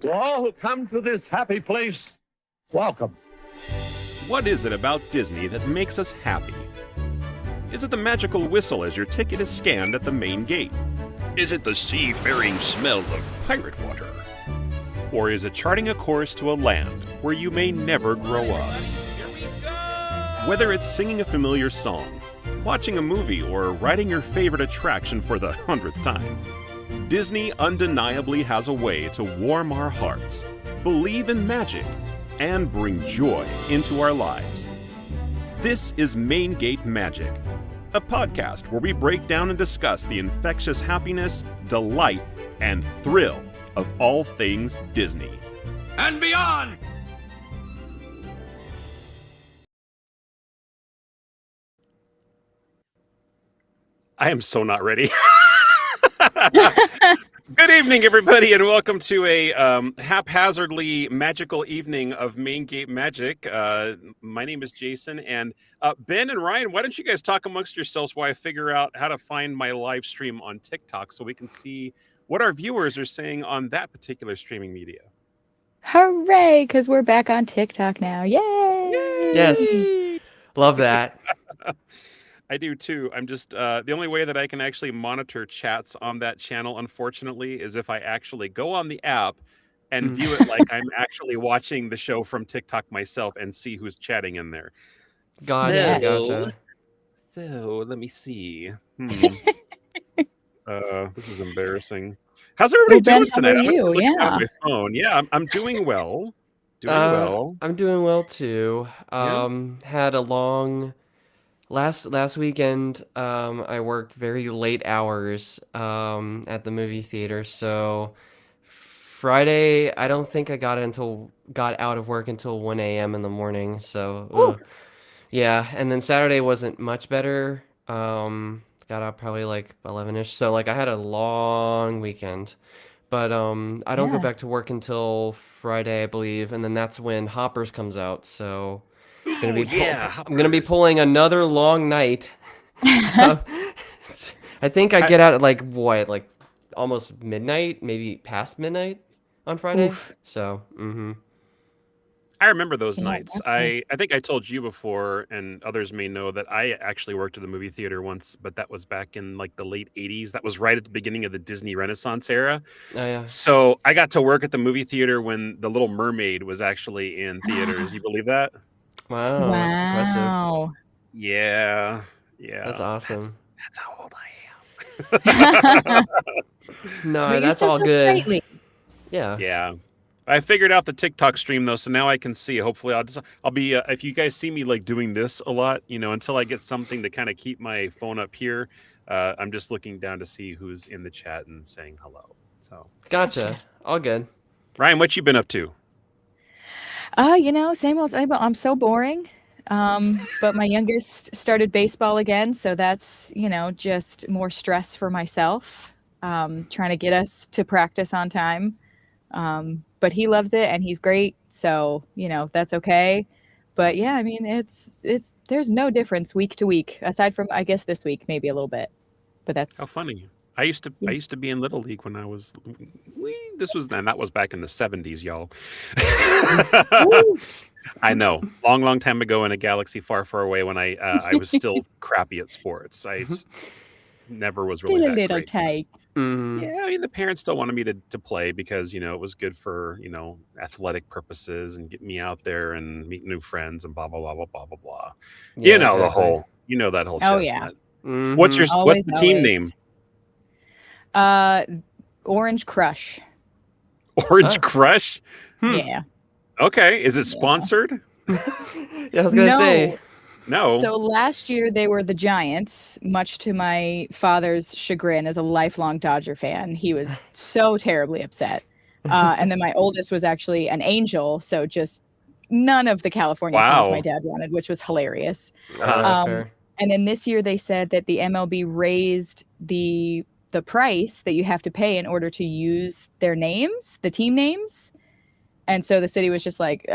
To all who come to this happy place, welcome. What is it about Disney that makes us happy? Is it the magical whistle as your ticket is scanned at the main gate? Is it the seafaring smell of pirate water? Or is it charting a course to a land where you may never grow up? Here we go! Whether it's singing a familiar song, watching a movie, or riding your favorite attraction for the 100th time, Disney undeniably has a way to warm our hearts, believe in magic, and bring joy into our lives. This is Main Gate Magic, a podcast where we break down and discuss the infectious happiness, delight, and thrill of all things Disney. And beyond! I am so not ready. Good evening, everybody, and welcome to a haphazardly magical evening of Main Gate Magic. My name is Jason, and Ben and Ryan, why don't you guys talk amongst yourselves while I figure out how to find my live stream on TikTok so we can see what our viewers are saying on that particular streaming media. Hooray, because we're back on TikTok now. Yay! Yes. Love that. I do too. I'm just the only way that I can actually monitor chats on that channel, unfortunately, is if I actually go on the app and view it like I'm actually watching the show from TikTok myself and see who's chatting in there. Gotcha. So let me see. This is embarrassing. How's everybody doing tonight? How are you? On my phone. Yeah, I'm doing well. I'm doing well too. Had a long last weekend. I worked very late hours at the movie theater. So Friday, I don't think I got out of work until 1 a.m. in the morning. So yeah, and then Saturday wasn't much better. Got up probably like 11ish. So like I had a long weekend. But I don't go back to work until Friday, I believe, and then that's when Hoppers comes out. So I'm gonna be pulling another long night. I think I get out at like almost midnight, maybe past midnight on Friday. Oof. So I remember those nights. Definitely. I think I told you before, and others may know, that I actually worked at a movie theater once, but that was back in like the late 80s. That was right at the beginning of the Disney Renaissance era. oh yeah. So I got to work at the movie theater when The Little Mermaid was actually in theaters. You believe that? Wow, that's impressive. Wow. Yeah. That's awesome. That's how old I am. No, But you that's still all so good. sprightly. Yeah. Yeah. I figured out the TikTok stream though, so now I can see. Hopefully, I'll be if you guys see me like doing this a lot, until I get something to kind of keep my phone up here. I'm just looking down to see who's in the chat and saying hello. So Gotcha. All good. Ryan, what you been up to? Same old. I'm so boring. But my youngest started baseball again, so that's, just more stress for myself. Trying to get us to practice on time. But he loves it and he's great, so that's okay. But yeah, I mean it's there's no difference week to week, aside from I guess this week maybe a little bit. But How that's funny. I used to be in Little League when I was. That was back in the 70s, y'all. I know, long time ago in a galaxy far, far away when I was still crappy at sports. Never was really still a that little great. tight. Yeah, I mean the parents still wanted me to play because it was good for athletic purposes and get me out there and meet new friends and blah blah blah blah blah blah blah. Yeah, The exactly. whole that whole Oh, chestnut. Mhm. What's Always, the team always. name? Orange Crush. Orange Oh. Crush. Yeah. Okay, is it Yeah. sponsored? Yeah, I was gonna say. No. So last year they were the Giants, much to my father's chagrin as a lifelong Dodger fan. He was so terribly upset. And then my oldest was actually an Angel, so just none of the California teams Wow. my dad wanted, which was hilarious. Fair. And then this year they said that the MLB raised the price that you have to pay in order to use their names, the team names. And so the city was just like,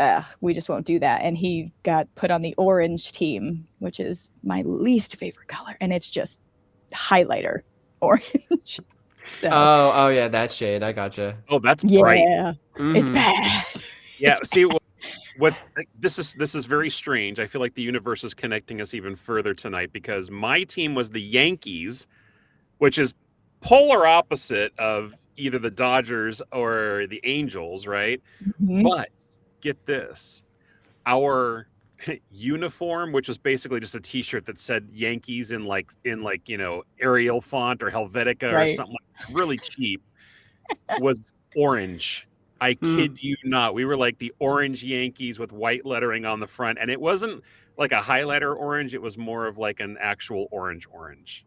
we just won't do that. And he got put on the orange team, which is my least favorite color. And it's just highlighter orange. So Oh yeah, that shade. I gotcha. Oh, that's bright. yeah, it's Mm-hmm. bad. Yeah. It's See, what's this is very strange. I feel like the universe is connecting us even further tonight because my team was the Yankees, which is polar opposite of either the Dodgers or the Angels, right? Mhm. But get this. Our uniform, which was basically just a t-shirt that said Yankees in Arial font or Helvetica or Right. something like really cheap, was orange. I Hmm. kid you not. We were like the orange Yankees with white lettering on the front, and it wasn't like a highlighter orange, it was more of like an actual orange.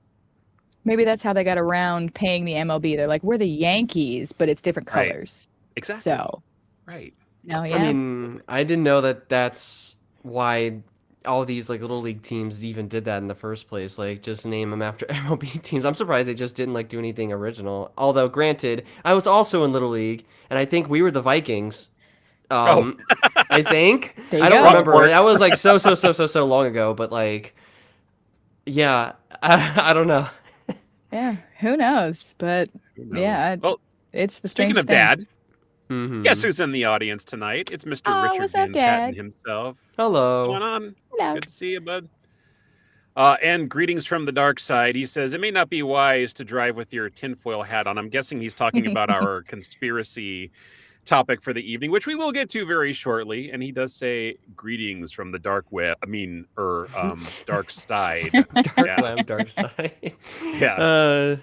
Maybe that's how they got around paying the MLB. They're like, we're the Yankees, but it's different Right. colors. Exactly. So, Right. no, I yeah. mean, I didn't know that that's why all these like little league teams even did that in the first place. Like, just name them after MLB teams. I'm surprised they just didn't like do anything original. Although, granted, I was also in little league, and I think we were the Vikings. Oh, Um, I think There you I don't go. remember. Rockport. That was like so long ago. But like, yeah, I don't know. Yeah, who knows? But Who yeah, knows? Well, it's the speaking strangest of thing. dad, guess Mm-hmm. who's in the audience tonight? It's Mr. Oh, Richard what's up, Van Patten Dad? himself. What's Hello. going on? Hello. Good to see you, bud. And greetings from the dark side. He says it may not be wise to drive with your tinfoil hat on. I'm guessing he's talking about our conspiracy topic for the evening, which we will get to very shortly. And he does say greetings from the dark web. Dark side. Dark Yeah, web, dark side. yeah. Uh,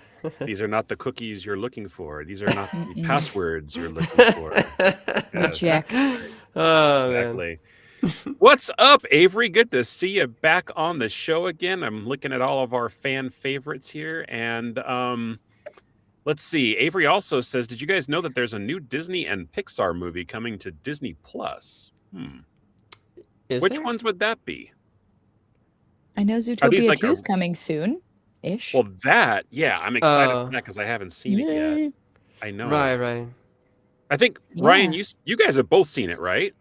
These are not the cookies you're looking for. These are not the Mm-mm. passwords you're looking for. Yes, Reject. oh man. exactly. What's up, Avery? Good to see you back on the show again. I'm looking at all of our fan favorites here, and let's see. Avery also says, "Did you guys know that there's a new Disney and Pixar movie coming to Disney Plus? Is Which there? ones would that be? I know Are these Zootopia like 2 a is coming soon ish. well that? Yeah, I'm excited for Uh, that because I haven't seen it yet. Yay. I know. right. I think Ryan, Yeah. you guys have both seen it, right?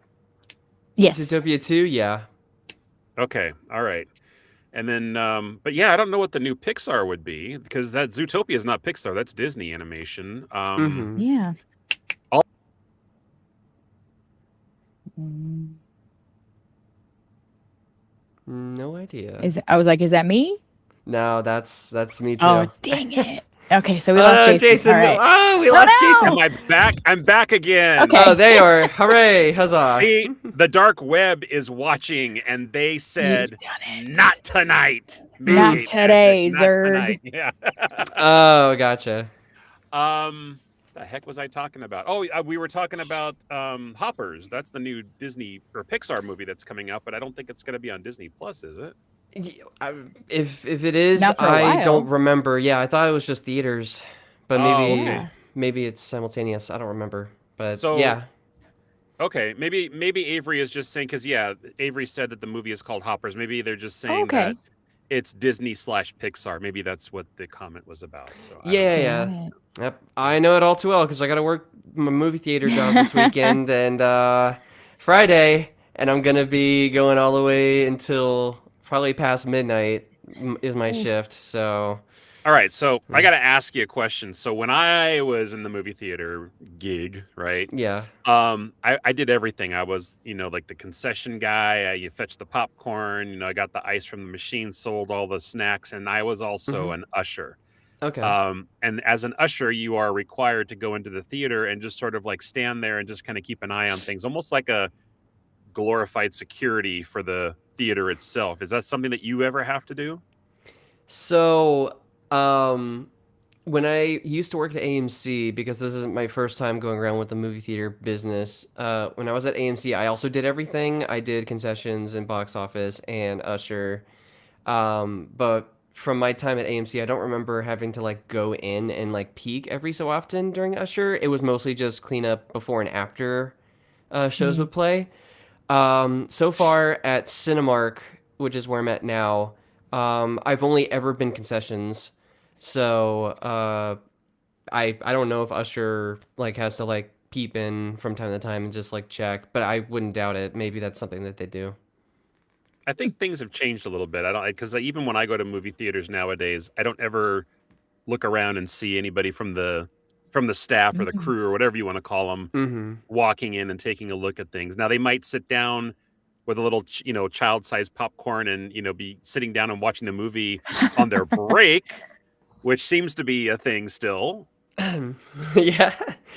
Yes. Zootopia 2, yeah. Okay, all right. And then, but yeah, I don't know what the new Pixar would be because that Zootopia is not Pixar. That's Disney animation. Mm-hmm. Yeah. All- Mm. No idea. I was like, is that me? No, that's me too. Oh, dang it. Okay, so we Oh lost no, Jason. Jason! All right. Oh, we Oh, lost no! Jason. Am I back? I'm back again. Okay. Oh, they are! Hooray! Huzzah! See, the dark web is watching, and they You've said, done it. "Not tonight, Not Mickey today, Magic, not Zerd." tonight." Yeah. Oh, gotcha. The heck was I talking about? Oh, we were talking about Hoppers. That's the new Disney or Pixar movie that's coming out, but I don't think it's going to be on Disney Plus, is it? If it is, Not for a I while. don't remember. Yeah, I thought it was just theaters, but Oh, maybe okay. maybe it's simultaneous. I don't remember. But So yeah. okay, maybe Avery is just saying because yeah, Avery said that the movie is called Hoppers. Maybe they're just saying Okay. that it's Disney/Pixar. Maybe that's what the comment was about. So I don't Yeah, know. yeah. Got it. Yep. I know it all too well because I got to work my movie theater job this weekend and Friday, and I'm gonna be going all the way until probably past midnight is my shift. So All right, so I got to ask you a question. So when I was in the movie theater gig, right? yeah. I did everything. I was, like the concession guy. You fetched the popcorn. I got the ice from the machine, sold all the snacks, and I was also Mhm. an usher. Okay. And as an usher, you are required to go into the theater and just sort of like stand there and just kind of keep an eye on things, almost like a glorified security for the theater itself. Is that something that you ever have to do? So, when I used to work at AMC, because this isn't my first time going around with the movie theater business, when I was at AMC, I also did everything. I did concessions and box office and usher. But from my time at AMC, I don't remember having to like go in and like peek every so often during usher. It was mostly just clean up before and after shows would play. So far at Cinemark, which is where I'm at now, I've only ever been concessions. So I don't know if Usher like has to like peep in from time to time and just like check, but I wouldn't doubt it. Maybe that's something that they do. I think things have changed a little bit. I don't because even when I go to movie theaters nowadays, I don't ever look around and see anybody from the staff or the crew or whatever you want to call them walking in and taking a look at things. Now they might sit down with a little, child-sized popcorn and, be sitting down and watching the movie on their break, which seems to be a thing still. Yeah,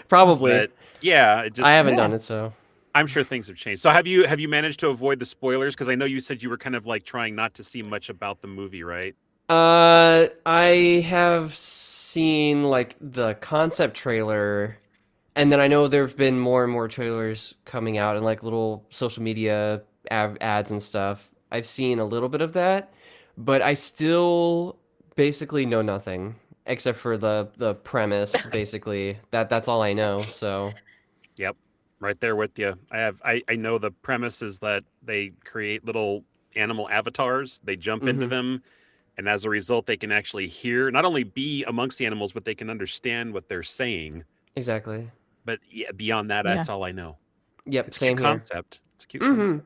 probably. But yeah, I haven't done it, so I'm sure things have changed. So have you managed to avoid the spoilers? Because I know you said you were kind of like trying not to see much about the movie, right? I have seen like the concept trailer, and then I know there have been more and more trailers coming out and like little social media ads and stuff. I've seen a little bit of that, but I still basically know nothing except for the premise. Basically, that's all I know. So, yep, right there with you. I know the premise is that they create little animal avatars. They jump into them. And as a result, they can actually hear, not only be amongst the animals, but they can understand what they're saying. Exactly. But yeah, beyond that, that's all I know. Yep, it's same a cute here. concept. It's a cute concept.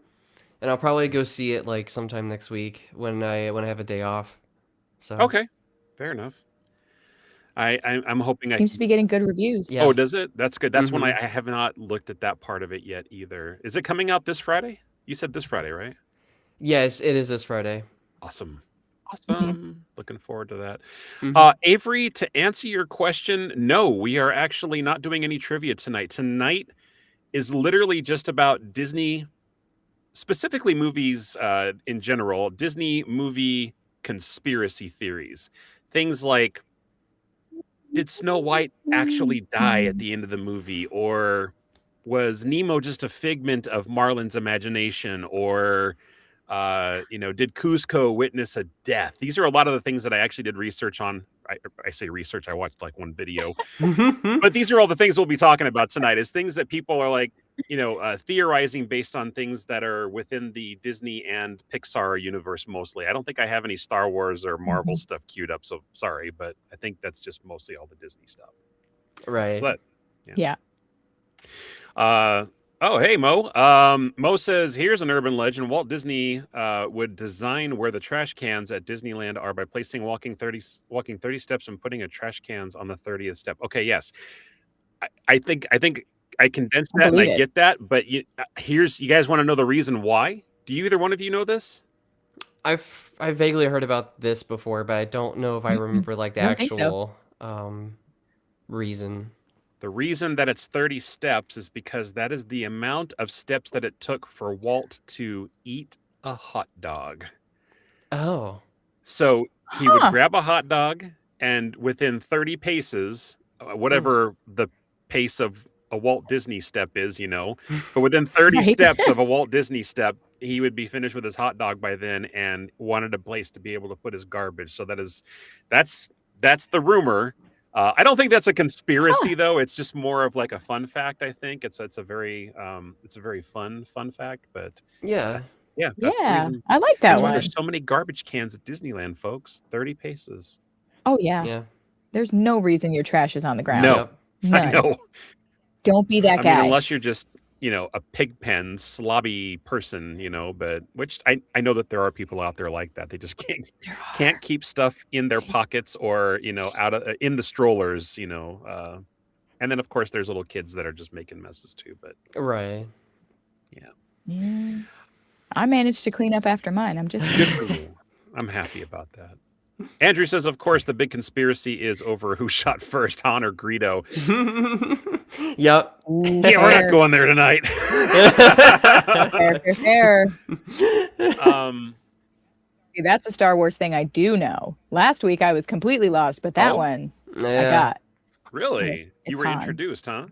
And I'll probably go see it like sometime next week when I have a day off. So okay, fair enough. I'm hoping seems to be getting good reviews. Yeah. Oh, does it? That's good. That's when I have not looked at that part of it yet either. Is it coming out this Friday? You said this Friday, right? Yes, it is this Friday. Awesome. Looking forward to that. Avery, to answer your question, no, we are actually not doing any trivia tonight. Tonight is literally just about Disney, specifically movies in general, Disney movie conspiracy theories. Things like, did Snow White actually die at the end of the movie? Or was Nemo just a figment of Marlin's imagination? Or did Cusco witness a death? These are a lot of the things that I actually did research on. I say research, I watched like one video. But these are all the things we'll be talking about tonight, is things that people are like, theorizing based on things that are within the Disney and Pixar universe mostly. I don't think I have any Star Wars or Marvel stuff queued up, so sorry, but I think that's just mostly all the Disney stuff. Right. But, yeah. Oh, hey, Mo. Mo says, here's an urban legend. Walt Disney would design where the trash cans at Disneyland are by placing walking 30 steps and putting a trash cans on the 30th step. Okay, yes. I think I condensed that and I get that, but you guys want to know the reason why? Do you, either one of you, know this? I've vaguely heard about this before, but I don't know if I remember like the actual reason. The reason that it's 30 steps is because that is the amount of steps that it took for Walt to eat a hot dog. Oh. So he would grab a hot dog, and within 30 paces, whatever the pace of a Walt Disney step is, but within 30 steps of a Walt Disney step, he would be finished with his hot dog by then and wanted a place to be able to put his garbage. So that's the rumor. I don't think that's a conspiracy though. It's just more of like a fun fact. I think it's a very fun fact. But that's the reason. I like that that's one. Why there's so many garbage cans at Disneyland, folks. 30 paces. Oh yeah. There's no reason your trash is on the ground. No, none. I know. Don't be that guy. Mean, unless you're just a pig pen slobby person, but which I know that there are people out there like that. They just can't keep stuff in their pockets or out of in the strollers, and then of course there's little kids that are just making messes too. But right, yeah. I managed to clean up after mine. I'm just good for you. I'm happy about that. Andrew says, of course, the big conspiracy is over who shot first, Han or Greedo. Yep. Yeah, we're not going there tonight. Fair. See, that's a Star Wars thing I do know. Last week I was completely lost, but that one I got. Really? You were Han. Introduced, huh?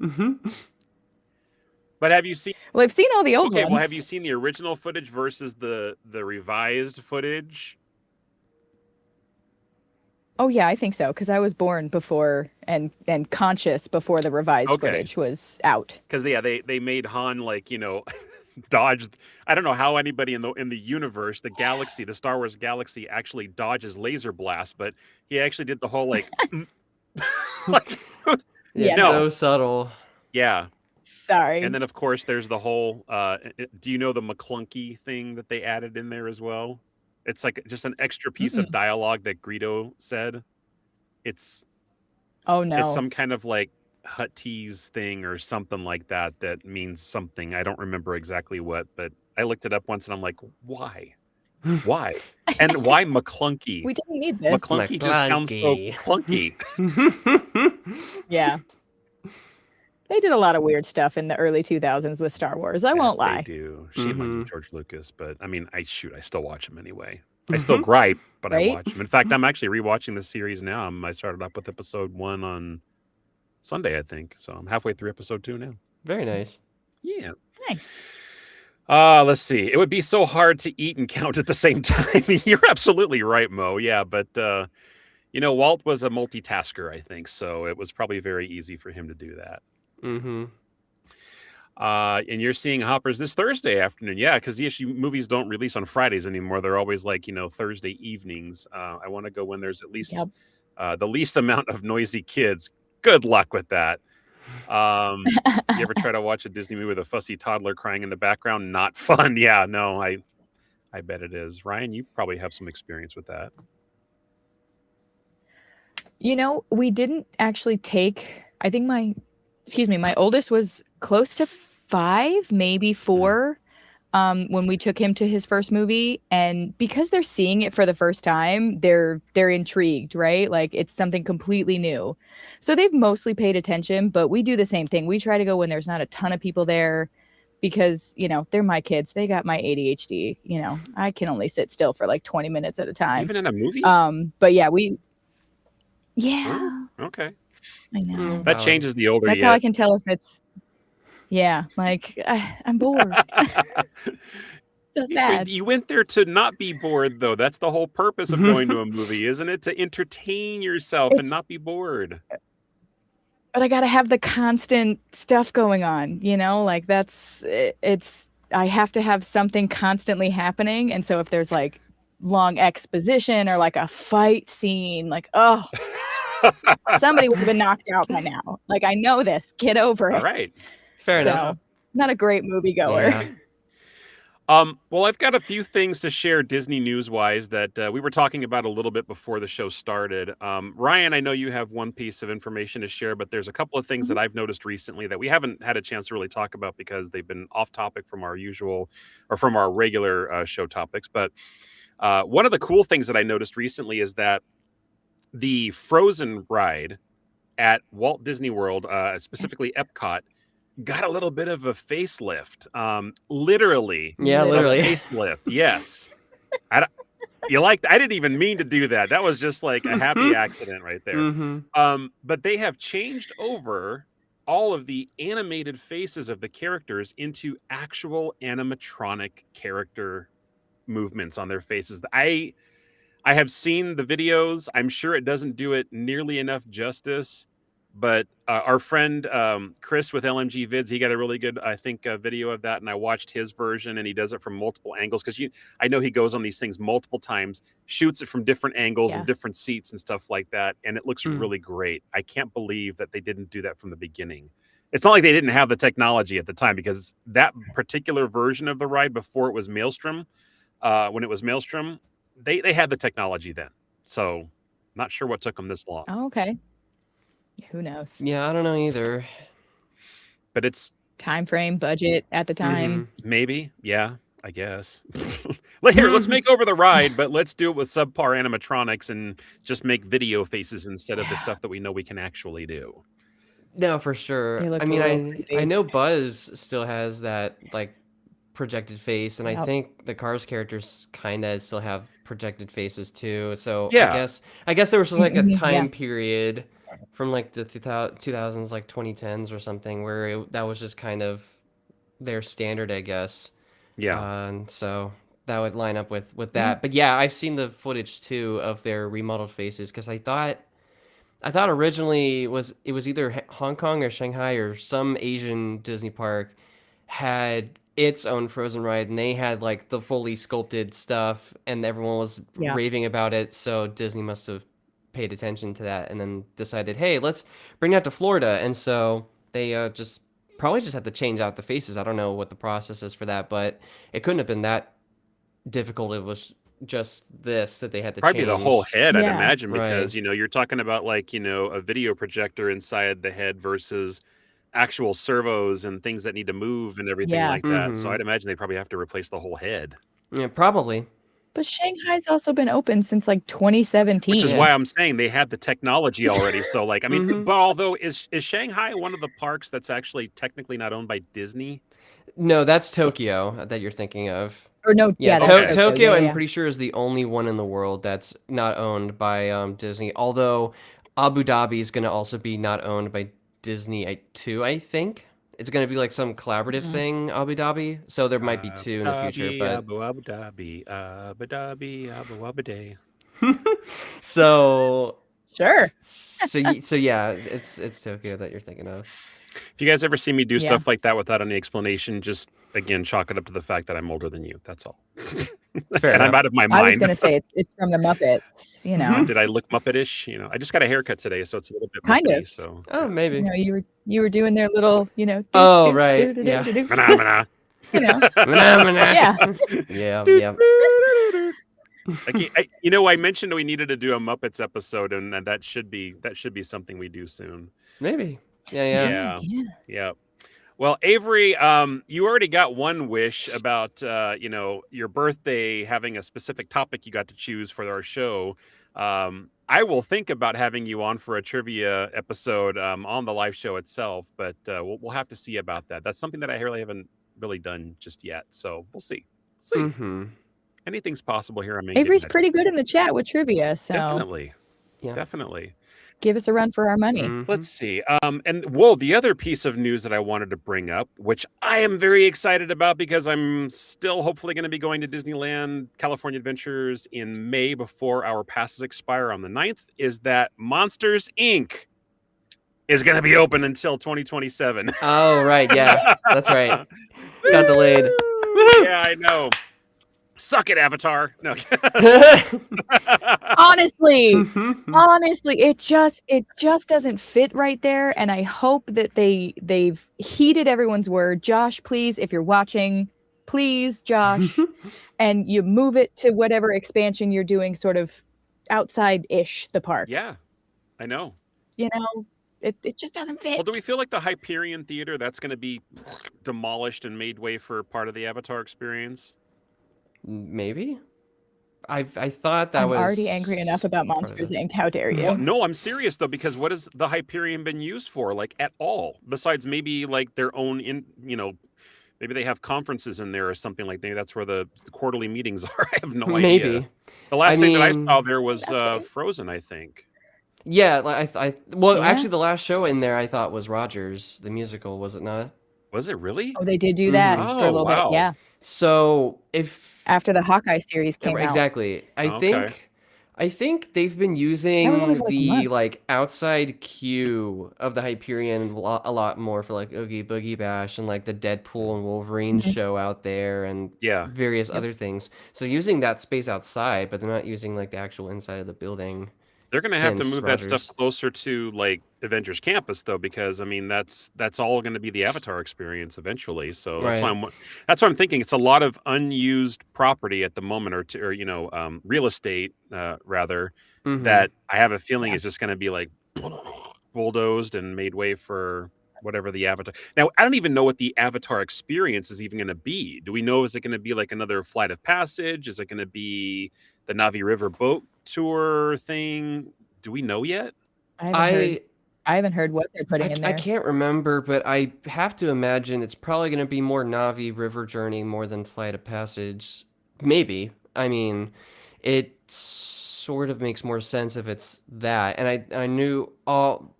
But have you seen? Well, I've seen all the old ones. Well, have you seen the original footage versus the revised footage? Oh yeah, I think so, because I was born before and conscious before the revised footage was out. Because they made Han dodge. I don't know how anybody in the universe, the galaxy, the Star Wars galaxy, actually dodges laser blast, but he actually did the whole so subtle. Yeah. Sorry. And then of course there's the whole. Do you know the McClunky thing that they added in there as well? It's like just an extra piece of dialogue that Greedo said. It's Oh it's no. some kind of like Huttese thing or something like that that means something. I don't remember exactly what, but I looked it up once and I'm like, why? Why? And why McClunky? We didn't need this. McClunky just sounds so McClunky. clunky. Yeah. They did a lot of weird stuff in the early 2000s with Star Wars. I won't They lie. do. Shame on you, Mhm. George Lucas. But I mean, I still watch them anyway. I still Mhm. gripe, but I Right? watch them. In fact, I'm actually rewatching the series now. I started up with episode 1 on Sunday, I think. So I'm halfway through episode 2 now. Very nice. Yeah. Nice. Let's see. It would be so hard to eat and count at the same time. You're absolutely right, Mo. Yeah, but Walt was a multitasker, I think, so it was probably very easy for him to do that. Mm-hmm. And you're seeing Hoppers this Thursday afternoon. Yeah, because the issue movies don't release on Fridays anymore. They're always like, Thursday evenings. I want to go when there's at least the least amount of noisy kids. Good luck with that. You ever try to watch a Disney movie with a fussy toddler crying in the background? Not fun. Yeah, no, I bet it is. Ryan, you probably have some experience with that. We didn't actually take, I think my oldest was close to 5, maybe 4, when we took him to his first movie. And because they're seeing it for the first time, they're intrigued, right? Like it's something completely new. So they've mostly paid attention, but we do the same thing. We try to go when there's not a ton of people there because, they're my kids. They got my ADHD, I can only sit still for like 20 minutes at a time. Even in a movie? But yeah, yeah. Oh, okay. I know. That Valid. changes the older you That's how I get. can tell if it's, yeah, like I'm bored. So sad. You went there to not be bored, though. That's the whole purpose of going to a movie, isn't it? To entertain yourself and not be bored. But I got to have the constant stuff going on, like I have to have something constantly happening. And so if there's like long exposition or like a fight scene, like, oh, somebody would have been knocked out by now. Like, I know this. Get over it. All right. Fair So, enough. not a great moviegoer. Yeah. Well, I've got a few things to share Disney news-wise that we were talking about a little bit before the show started. Ryan, I know you have one piece of information to share, but there's a couple of things that I've noticed recently that we haven't had a chance to really talk about because they've been off topic from our usual or from our regular show topics. But one of the cool things that I noticed recently is that the Frozen ride at Walt Disney World, specifically Epcot, got a little bit of a facelift. Literally. Yeah, literally. A facelift. Yes. I didn't even mean to do that. That was just like a happy accident right there. Mm-hmm. But they have changed over all of the animated faces of the characters into actual animatronic character movements on their faces. I have seen the videos. I'm sure it doesn't do it nearly enough justice. But our friend Chris with LMG Vids, he got a really good, I think, video of that, and I watched his version, and he does it from multiple angles because I know he goes on these things multiple times, shoots it from different angles and different seats and stuff like that, and it looks really great. I can't believe that they didn't do that from the beginning. It's not like they didn't have the technology at the time because that particular version of the ride before it was Maelstrom, when it was Maelstrom, they had the technology then. So not sure what took them this long. Oh, okay. Who knows? Yeah, I don't know either. But it's time frame, budget at the time. Maybe. Yeah, I guess. Let's make over the ride, but let's do it with subpar animatronics and just make video faces instead of the stuff that we know we can actually do. No, for sure. I mean, I know Buzz still has that like projected face, and I think the Cars characters kind of still have projected faces too. So yeah. I guess there was just like a time period from like the 2000s, like 2010s or something, where that was just kind of their standard, I guess. Yeah. And so that would line up with that. But yeah, I've seen the footage too of their remodeled faces because I thought originally it was either Hong Kong or Shanghai or some Asian Disney park had its own Frozen ride, and they had like the fully sculpted stuff, and everyone was raving about it. So Disney must have paid attention to that and then decided, hey, let's bring that to Florida. And so they probably just had to change out the faces. I don't know what the process is for that, but it couldn't have been that difficult. It was just this that they had to Probably the whole change. head, I'd Yeah. imagine, Right. because you're talking about like a video projector inside the head versus actual servos and things that need to move and everything Yeah. like that. So Mhm. I'd imagine they probably have to replace the whole head. Yeah, probably. But Shanghai's also been open since like Which is 2017. why I'm saying they had the technology already. So like, I mean, Mhm. but although is Shanghai one of the parks that's actually technically not owned by Disney? No, that's Tokyo that you're thinking of. Or no, Yeah, yeah, that's Okay. Tokyo, Yeah, I'm yeah. pretty sure is the only one in the world that's not owned by Disney. Although Abu Dhabi is going to also be not owned by Disney too, I think. It's going to be like some collaborative Mhm. thing, Abu Dhabi. So there might be two in the future, but Abu Dhabi, Abu Dhabi, Abu Dhabi. so Sure. so yeah, it's Tokyo that you're thinking of. If you guys ever see me do Yeah. stuff like that without any explanation, just again chalk it up to the fact that I'm older than you. That's all. Fair And I'm enough. out of my I was mind. going to say it's from the Muppets, you know. Did I look Muppetish? I just got a haircut today, so it's a little bit Kind Muppety. of. So Oh, maybe. You know, you were doing their little, Oh, right. Yeah. Phenomena. You know. Yeah. Yeah. Yeah. I mentioned we needed to do a Muppets episode, and that should be something we do soon. Maybe. Yeah. Yeah. Well, Avery, you already got one wish about your birthday having a specific topic you got to choose for our show. I will think about having you on for a trivia episode on the live show itself, but we'll have to see about that. That's something that I really haven't really done just yet, so we'll see. Mm-hmm. Anything's possible here. Avery's pretty good in the chat with trivia, so Definitely. Yeah. Definitely. give us a run for our money. Mhm. Let's see. The other piece of news that I wanted to bring up, which I am very excited about because I'm still hopefully going to be going to Disneyland California Adventures in May before our passes expire on the 9th, is that Monsters, Inc. is going to be open until 2027. Oh, right. Yeah, that's right. Got delayed. Yeah, I know. Suck it, Avatar. No. Honestly, Mhm. honestly, it just doesn't fit right there, and I hope that they've heeded everyone's word. Josh, please, if you're watching, please, Josh, and you move it to whatever expansion you're doing, sort of outside-ish the park. Yeah, I know. It just doesn't fit. Well, do we feel like the Hyperion Theater, that's going to be demolished and made way for part of the Avatar experience? Maybe. I thought that I'm was already angry enough about part of Monsters it. Inc. How dare you? Well, no, I'm serious though, because what has the Hyperion been used for, like, at all? Besides maybe like their own maybe they have conferences in there or something like that. Maybe that's where the quarterly meetings are. I have no idea. Maybe. The last thing that I saw mean, there was That's it. Frozen, I think. Yeah, like well, Yeah. actually, the last show in there I thought was Rogers, the musical, was it not? Was it really? Oh, they did do that Mhm. for a little wow. bit. Yeah. So After the Hawkeye series came out. exactly, Okay. I think they've been That was only using for, like, a the month. like outside queue of the Hyperion a lot more for like Oogie Boogie Bash and like the Deadpool and Wolverine Mhm. show out there and Yeah. various Yep. other things. So using that space outside, but they're not using like the actual inside of the building. They're going to have to Since move that stuff Rogers. closer to like Avengers Campus though, because I mean that's all going to be the Avatar experience eventually. So that's why Right. that's why I'm thinking it's a lot of unused property at the moment, or real estate rather, Mm-hmm. that I have a feeling Yeah. is just going to be like bulldozed and made way for whatever the Avatar. Now I don't even know what the Avatar experience is even going to be. Do we know? Is it going to be like another Flight of Passage? Is it going to be the Navi River boat tour thing? Do we know yet? I haven't heard what they're putting in I there. can't remember, but I have to imagine it's probably going to be more Navi River Journey more than Flight of Passage. Maybe. I mean, it sort of makes more sense if it's that. And I knew all.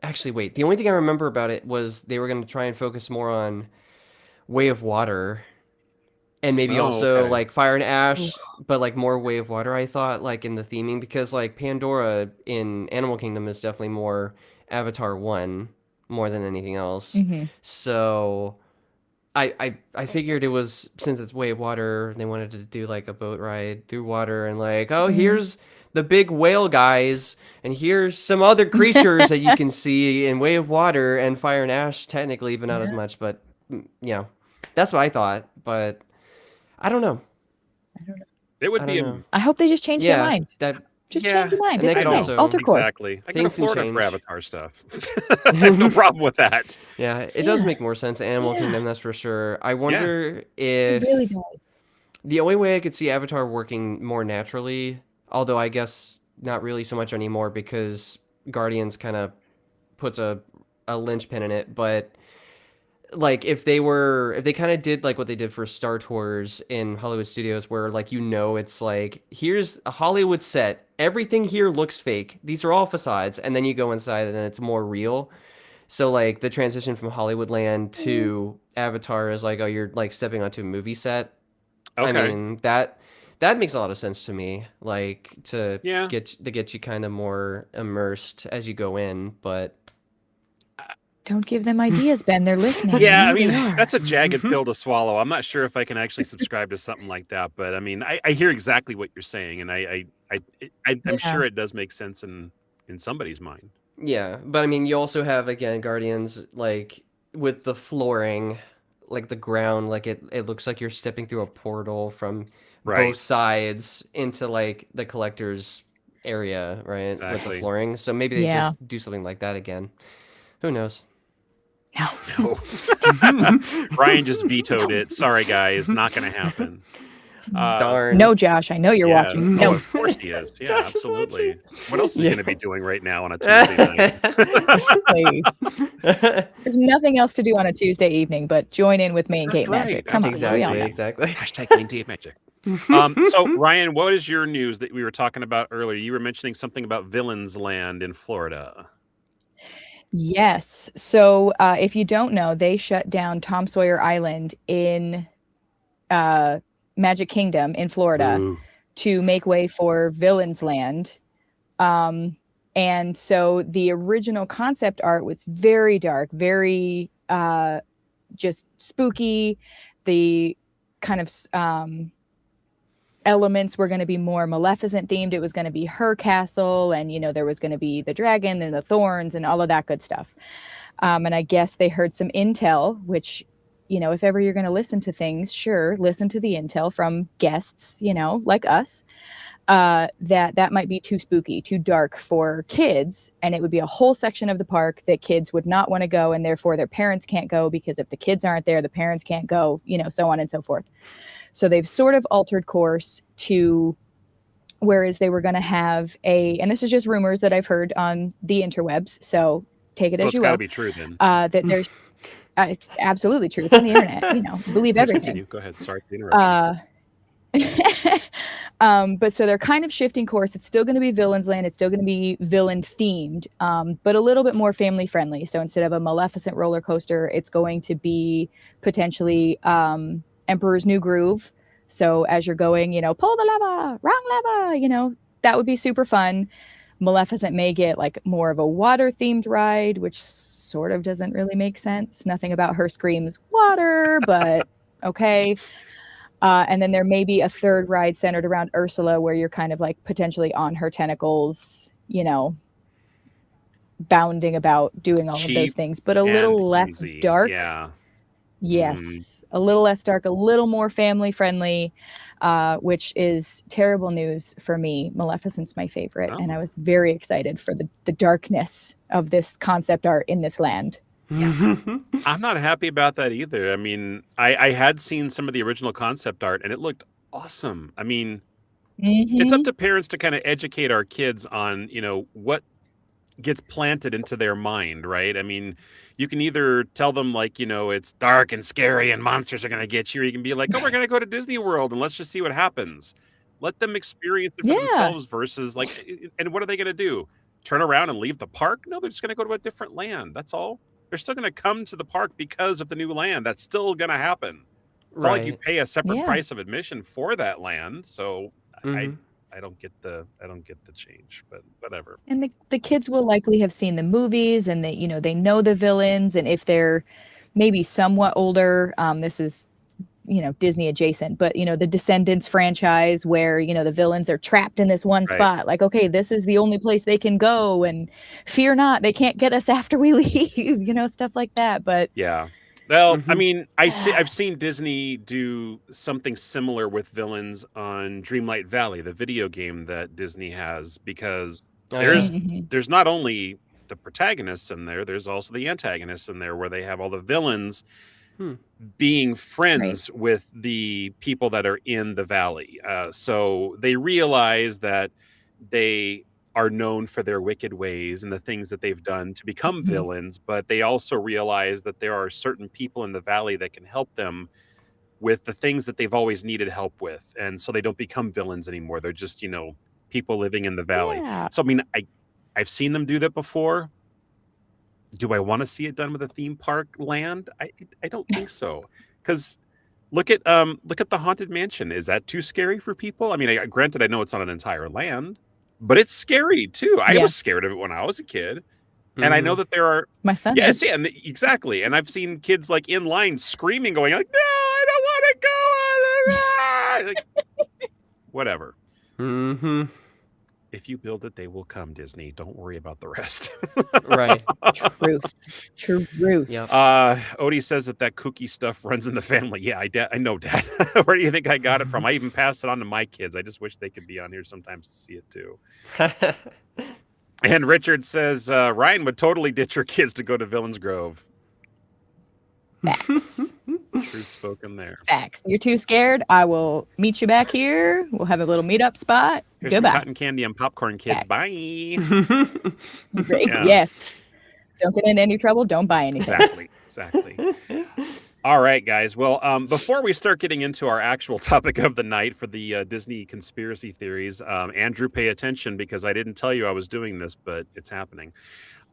Actually, wait. The only thing I remember about it was they were going to try and focus more on Way of Water. And maybe Oh, also okay. like Fire and Ash, but like more Way of Water, I thought, like in the theming, because like Pandora in Animal Kingdom is definitely more Avatar 1 more than anything else. Mhm. So I figured it was, since it's Way of Water, they wanted to do like a boat ride through water and like, oh, Mhm. here's the big whale guys, and here's some other creatures that you can see in Way of Water and Fire and Ash, technically, but not as Yeah. much. But that's what I thought. But I don't know. I don't know. It would I be don't a know. I hope they just change their Yeah, mind. that Just yeah, change your mind. and It's they could okay. also Alter course. exactly. I go to things can Florida for change. Avatar stuff. I have no problem with that. Yeah, it does Yeah. make more sense. Animal Yeah. Kingdom, that's for sure. I Yeah. wonder It really if does. the only way I could see Avatar working more naturally, although I guess not really so much anymore because Guardians kind of puts a linchpin in it, but like if they kind of did like what they did for Star Tours in Hollywood studios where like it's like here's a Hollywood set, everything here looks fake, these are all facades, and then you go inside and it's more real. So like the transition from Hollywood land to Avatar is like, oh, you're like stepping onto a movie set. I Okay. mean that makes a lot of sense to me, like to Yeah. get you kind of more immersed as you go in, but Don't give them ideas, Ben. They're listening. Yeah, I I know mean, they are. that's a jagged pill to swallow. I'm not sure if I can actually subscribe to something like that, but I mean, I hear exactly what you're saying, and I'm Yeah. sure it does make sense in somebody's mind. yeah, but I mean, you also have again Guardians like with the flooring, like the ground, like it looks like you're stepping through a portal from Right. both sides into like the collector's area, right? With the Exactly. flooring. So maybe they Yeah. just do something like that again. Who knows? No. No. Ryan just vetoed it. Sorry, guys, not going to happen. Darn. No, Josh. I know you're Yeah. watching. Oh, No. of course he is. Yeah, Josh is absolutely. What else is he Yeah. going to be doing right now on a Tuesday night? There's nothing else to do on a Tuesday evening but join in with Main Gate That's right. Magic. Come on. We all Exactly, know. exactly. Hashtag Main Gate Magic. So Ryan, what is your news that we were talking about earlier? You were mentioning something about Villains Land in Florida. Yes. So if you don't know, they shut down Tom Sawyer Island in Magic Kingdom in Florida Ooh. to make way for Villains Land. And so the original concept art was very dark, very just spooky. The kind of elements were going to be more Maleficent themed. It was going to be her castle, and there was going to be the dragon and the thorns and all of that good stuff. And I guess they heard some intel, which if ever you're going to listen to things, sure, listen to the intel from guests, like us, that might be too spooky, too dark for kids, and it would be a whole section of the park that kids would not want to go, and therefore their parents can't go, because if the kids aren't there, the parents can't go, so on and so forth. So they've sort of altered course to whereas they were going to have and this is just rumors that I've heard on the interwebs, so take it as you will. It's got to be true then. That there's it's absolutely true. It's on the internet. Believe Please everything. continue. Go ahead. Sorry for the interruption. But so they're kind of shifting course. It's still going to be Villains Land. It's still going to be villain themed, but a little bit more family friendly. So instead of a Maleficent roller coaster, it's going to be potentially Emperor's New Groove. So as you're going, pull the lever, wrong lever, that would be super fun. Maleficent may get like more of a water themed ride, which sort of doesn't really make sense. Nothing about her screams water, but okay. And then there may be a third ride centered around Ursula, where you're kind of like potentially on her tentacles, bounding about, doing all of those things, but a little less dark. Yeah. Yes. A little less dark, a little more family friendly, which is terrible news for me. Maleficent's my favorite. And I was very excited for the darkness of this concept art in this land. I'm not happy about that either. I mean, I had seen some of the original concept art and it looked awesome. I mean, it's up to parents to kind of educate our kids on, what gets planted into their mind, right? I mean, you can either tell them like, it's dark and scary and monsters are going to get you, or you can be like, oh, we're going to go to Disney World and let's just see what happens. Let them experience it for themselves versus like, and what are they going to do? Turn around and leave the park? No, they're just going to go to a different land. That's all. They're still going to come to the park because of the new land. That's still going to happen. It's not like you pay a separate price of admission for that land. So I don't get the change, but whatever. And the kids will likely have seen the movies, and they know the villains, and if they're maybe somewhat older, this is Disney adjacent, but the Descendants franchise, where the villains are trapped in this one spot, like, okay, this is the only place they can go, and fear not, they can't get us after we leave, stuff like that. But yeah, Well, I Mhm. mean, I've seen Disney do something similar with villains on Dreamlight Valley, the video game that Disney has, because Oh, yeah. Mhm. there's not only the protagonists in there, there's also the antagonists in there, where they have all the villains Hmm. being Right. friends with the people that are in the valley. So they realize that they are known for their wicked ways and the things that they've done to become Mhm. villains, but they also realize that there are certain people in the valley that can help them with the things that they've always needed help with. And so they don't become villains anymore. They're just, people living in the valley. Yeah. So I mean, I've seen them do that before. Do I want to see it done with a theme park land? I don't think so. Because look at the Haunted Mansion. Is that too scary for people? I mean, granted, I know it's not an entire land, but it's scary too. I Yeah. was scared of it when I was a kid, and I know Mhm. that there are My son yeah, is. see, and exactly, and I've seen kids like in line screaming, going like, "No, I don't want to go!" Like, whatever. Mhm. If you build it, they will come. Disney. Don't worry about the rest. Right. Truth. Truth. Yep. Odie says that kooky stuff runs in the family. Yeah, I know, Dad. Where do you think I got it from? I even passed it on to my kids. I just wish they could be on here sometimes to see it too. And Richard says Ryan would totally ditch her kids to go to Villains Grove. Facts. Truth spoken there. Facts. You're too scared. I will meet you back here. We'll have a little meetup spot. Here's some Goodbye. cotton candy and popcorn, kids. Facts. Bye. Great. Yeah. Yes. Don't get in any trouble. Don't buy anything. Exactly. All right, guys. Well, before we start getting into our actual topic of the night for the Disney conspiracy theories, Andrew, pay attention because I didn't tell you I was doing this, but it's happening.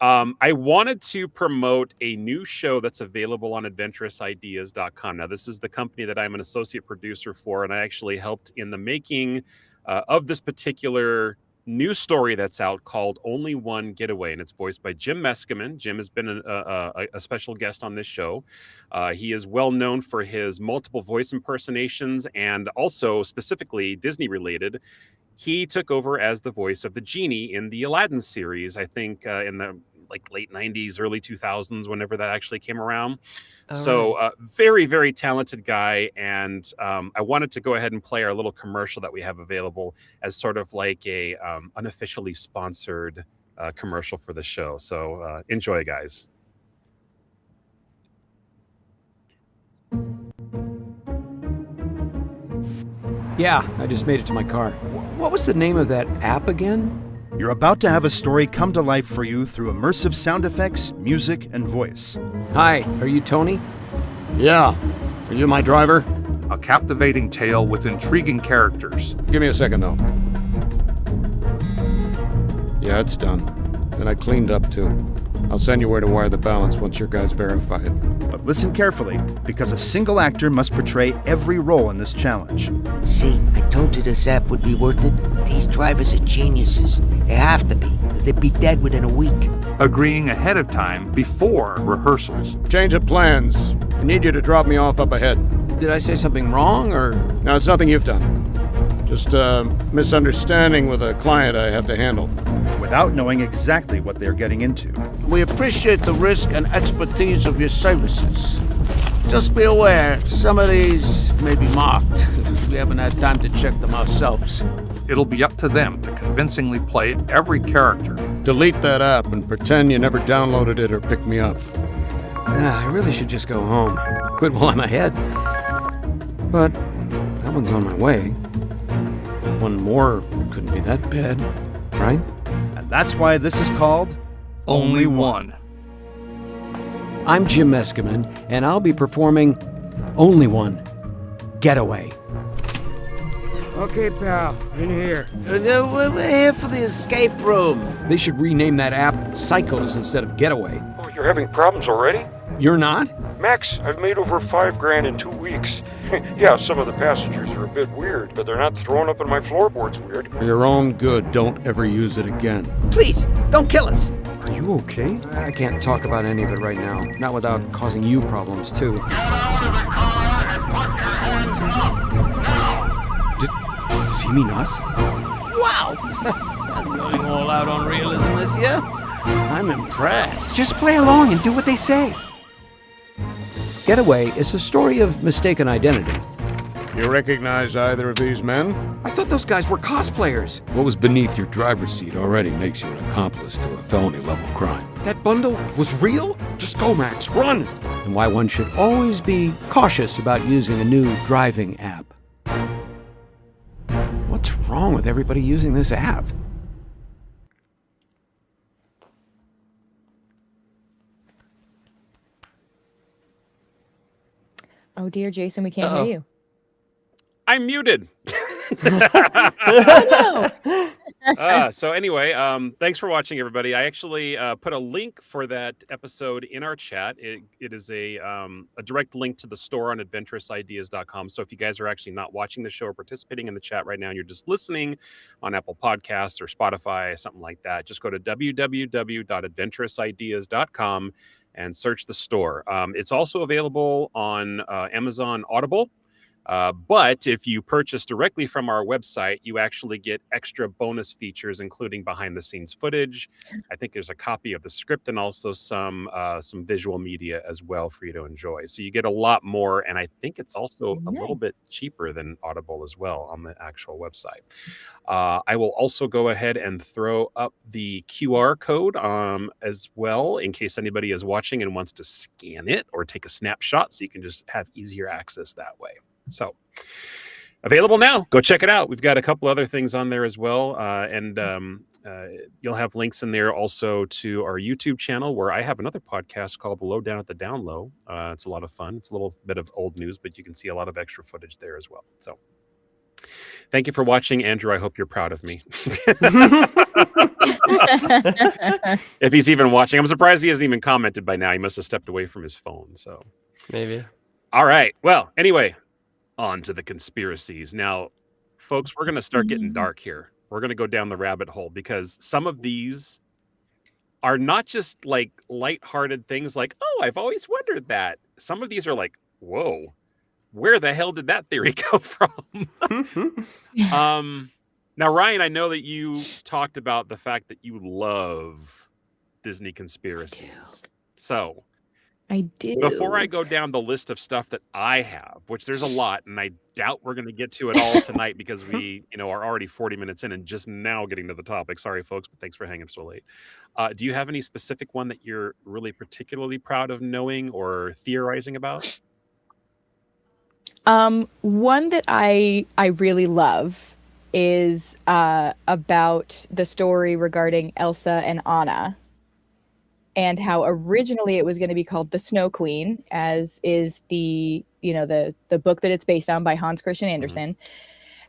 I wanted to promote a new show that's available on adventurousIdeas.com. Now, this is the company that I'm an associate producer for, and I actually helped in the making of this particular new story that's out called Only One Getaway, and it's voiced by Jim Meskimen. Jim has been a special guest on this show. He is well known for his multiple voice impersonations and also specifically Disney related. He took over as the voice of the genie in the Aladdin series, I think in the late 90s, early 2000s, whenever that actually came around. So very, very talented guy. And I wanted to go ahead and play our little commercial that we have available as sort of like a unofficially sponsored commercial for the show. So enjoy, guys. Yeah, I just made it to my car. What was the name of that app again? You're about to have a story come to life for you through immersive sound effects, music, and voice. Hi, are you Tony? Yeah. Are you my driver? A captivating tale with intriguing characters. Give me a second, though. Yeah, it's done. And I cleaned up, too. I'll send you where to wire the balance once your guys verify it. But listen carefully, because a single actor must portray every role in this challenge. See, I told you this app would be worth it. These drivers are geniuses. They have to be. They'd be dead within a week. Agreeing ahead of time before rehearsals. Change of plans. I need you to drop me off up ahead. Did I say something wrong, or...? No, it's nothing you've done. Just a misunderstanding with a client I have to handle. Without knowing exactly what they're getting into. We appreciate the risk and expertise of your services. Just be aware, some of these may be marked. We haven't had time to check them ourselves. It'll be up to them to convincingly play every character. Delete that app and pretend you never downloaded it or picked me up. I really should just go home. Quit while I'm ahead. But that one's on my way. One more couldn't be that bad, right? And that's why this is called Only One. I'm Jim Meskimen, and I'll be performing Only One Getaway. Okay, pal, in here. We're here for the escape room. They should rename that app Psychos instead of Getaway. Oh, you're having problems already? You're not? Max, I've made over $5,000 in 2 weeks. Yeah, some of the passengers are a bit weird, but they're not throwing up in my floorboards weird. For your own good, don't ever use it again. Please, don't kill us! Are you okay? I can't talk about any of it right now. Not without causing you problems, too. Does he mean us? Wow! Going all out on realism this year? I'm impressed. Just play along and do what they say. Getaway is a story of mistaken identity. You recognize either of these men? I thought those guys were cosplayers. What was beneath your driver's seat already makes you an accomplice to a felony-level crime. That bundle was real? Just go, Max, run! And why one should always be cautious about using a new driving app. What's wrong with everybody using this app? Oh dear, Jason, we can't hear you. I'm muted. Oh, no. So anyway, thanks for watching, everybody. I actually put a link for that episode in our chat. It is a direct link to the store on adventurousIdeas.com. So if you guys are actually not watching the show or participating in the chat right now, and you're just listening on Apple Podcasts or Spotify, something like that, just go to www.adventurousIdeas.com and search the store. It's also available on Amazon Audible. But if you purchase directly from our website, you actually get extra bonus features, including behind-the-scenes footage. I think there's a copy of the script and also some visual media as well for you to enjoy. So you get a lot more, and I think it's also a little bit cheaper than Audible as well on the actual website. I will also go ahead and throw up the QR code as well, in case anybody is watching and wants to scan it or take a snapshot, so you can just have easier access that way. So available now. Go check it out. We've got a couple other things on there as well. And you'll have links in there also to our YouTube channel, where I have another podcast called The Lowdown at the Down Low. It's a lot of fun. It's a little bit of old news, but you can see a lot of extra footage there as well. So thank you for watching, Andrew. I hope you're proud of me. If he's even watching. I'm surprised he hasn't even commented by now. He must have stepped away from his phone. So Maybe. All right. Well, anyway, on to the conspiracies. Now, folks, we're going to start getting dark here. We're going to go down the rabbit hole, because some of these are not just like lighthearted things like, oh, I've always wondered that. Some of these are like, whoa, where the hell did that theory come from? Now, Ryan, I know that you talked about the fact that you love Disney conspiracies. So I do. before I go down the list of stuff that I have, which there's a lot, and I doubt we're going to get to it all tonight because we, are already 40 minutes in and just now getting to the topic. Sorry, folks, but thanks for hanging up so late. Do you have any specific one that you're really particularly proud of knowing or theorizing about? One that I really love is about the story regarding Elsa and Anna, and how originally it was going to be called The Snow Queen, as is the book that it's based on by Hans Christian Andersen.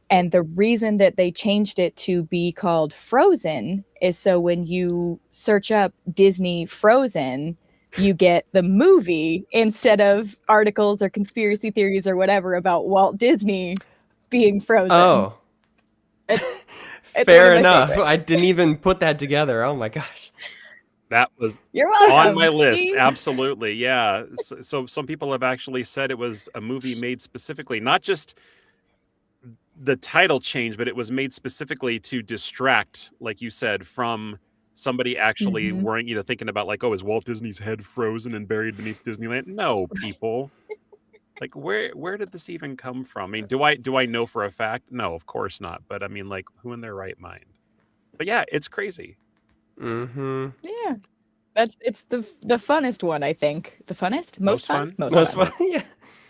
And the reason that they changed it to be called Frozen is so when you search up Disney Frozen, you get the movie instead of articles or conspiracy theories or whatever about Walt Disney being frozen. Oh, it's fair enough. I didn't even put that together. Oh my gosh. That was You're welcome. on my list. Absolutely. Yeah. So some people have actually said it was a movie made specifically, not just the title change, but it was made specifically to distract, like you said, from somebody actually worrying, thinking about like, oh, is Walt Disney's head frozen and buried beneath Disneyland? No, people. Like, where did this even come from? I mean, do I know for a fact? No, of course not. But I mean, like, who in their right mind? But yeah, it's crazy. Yeah. It's the funnest one, I think. The funnest? Most fun? Most fun. Yeah.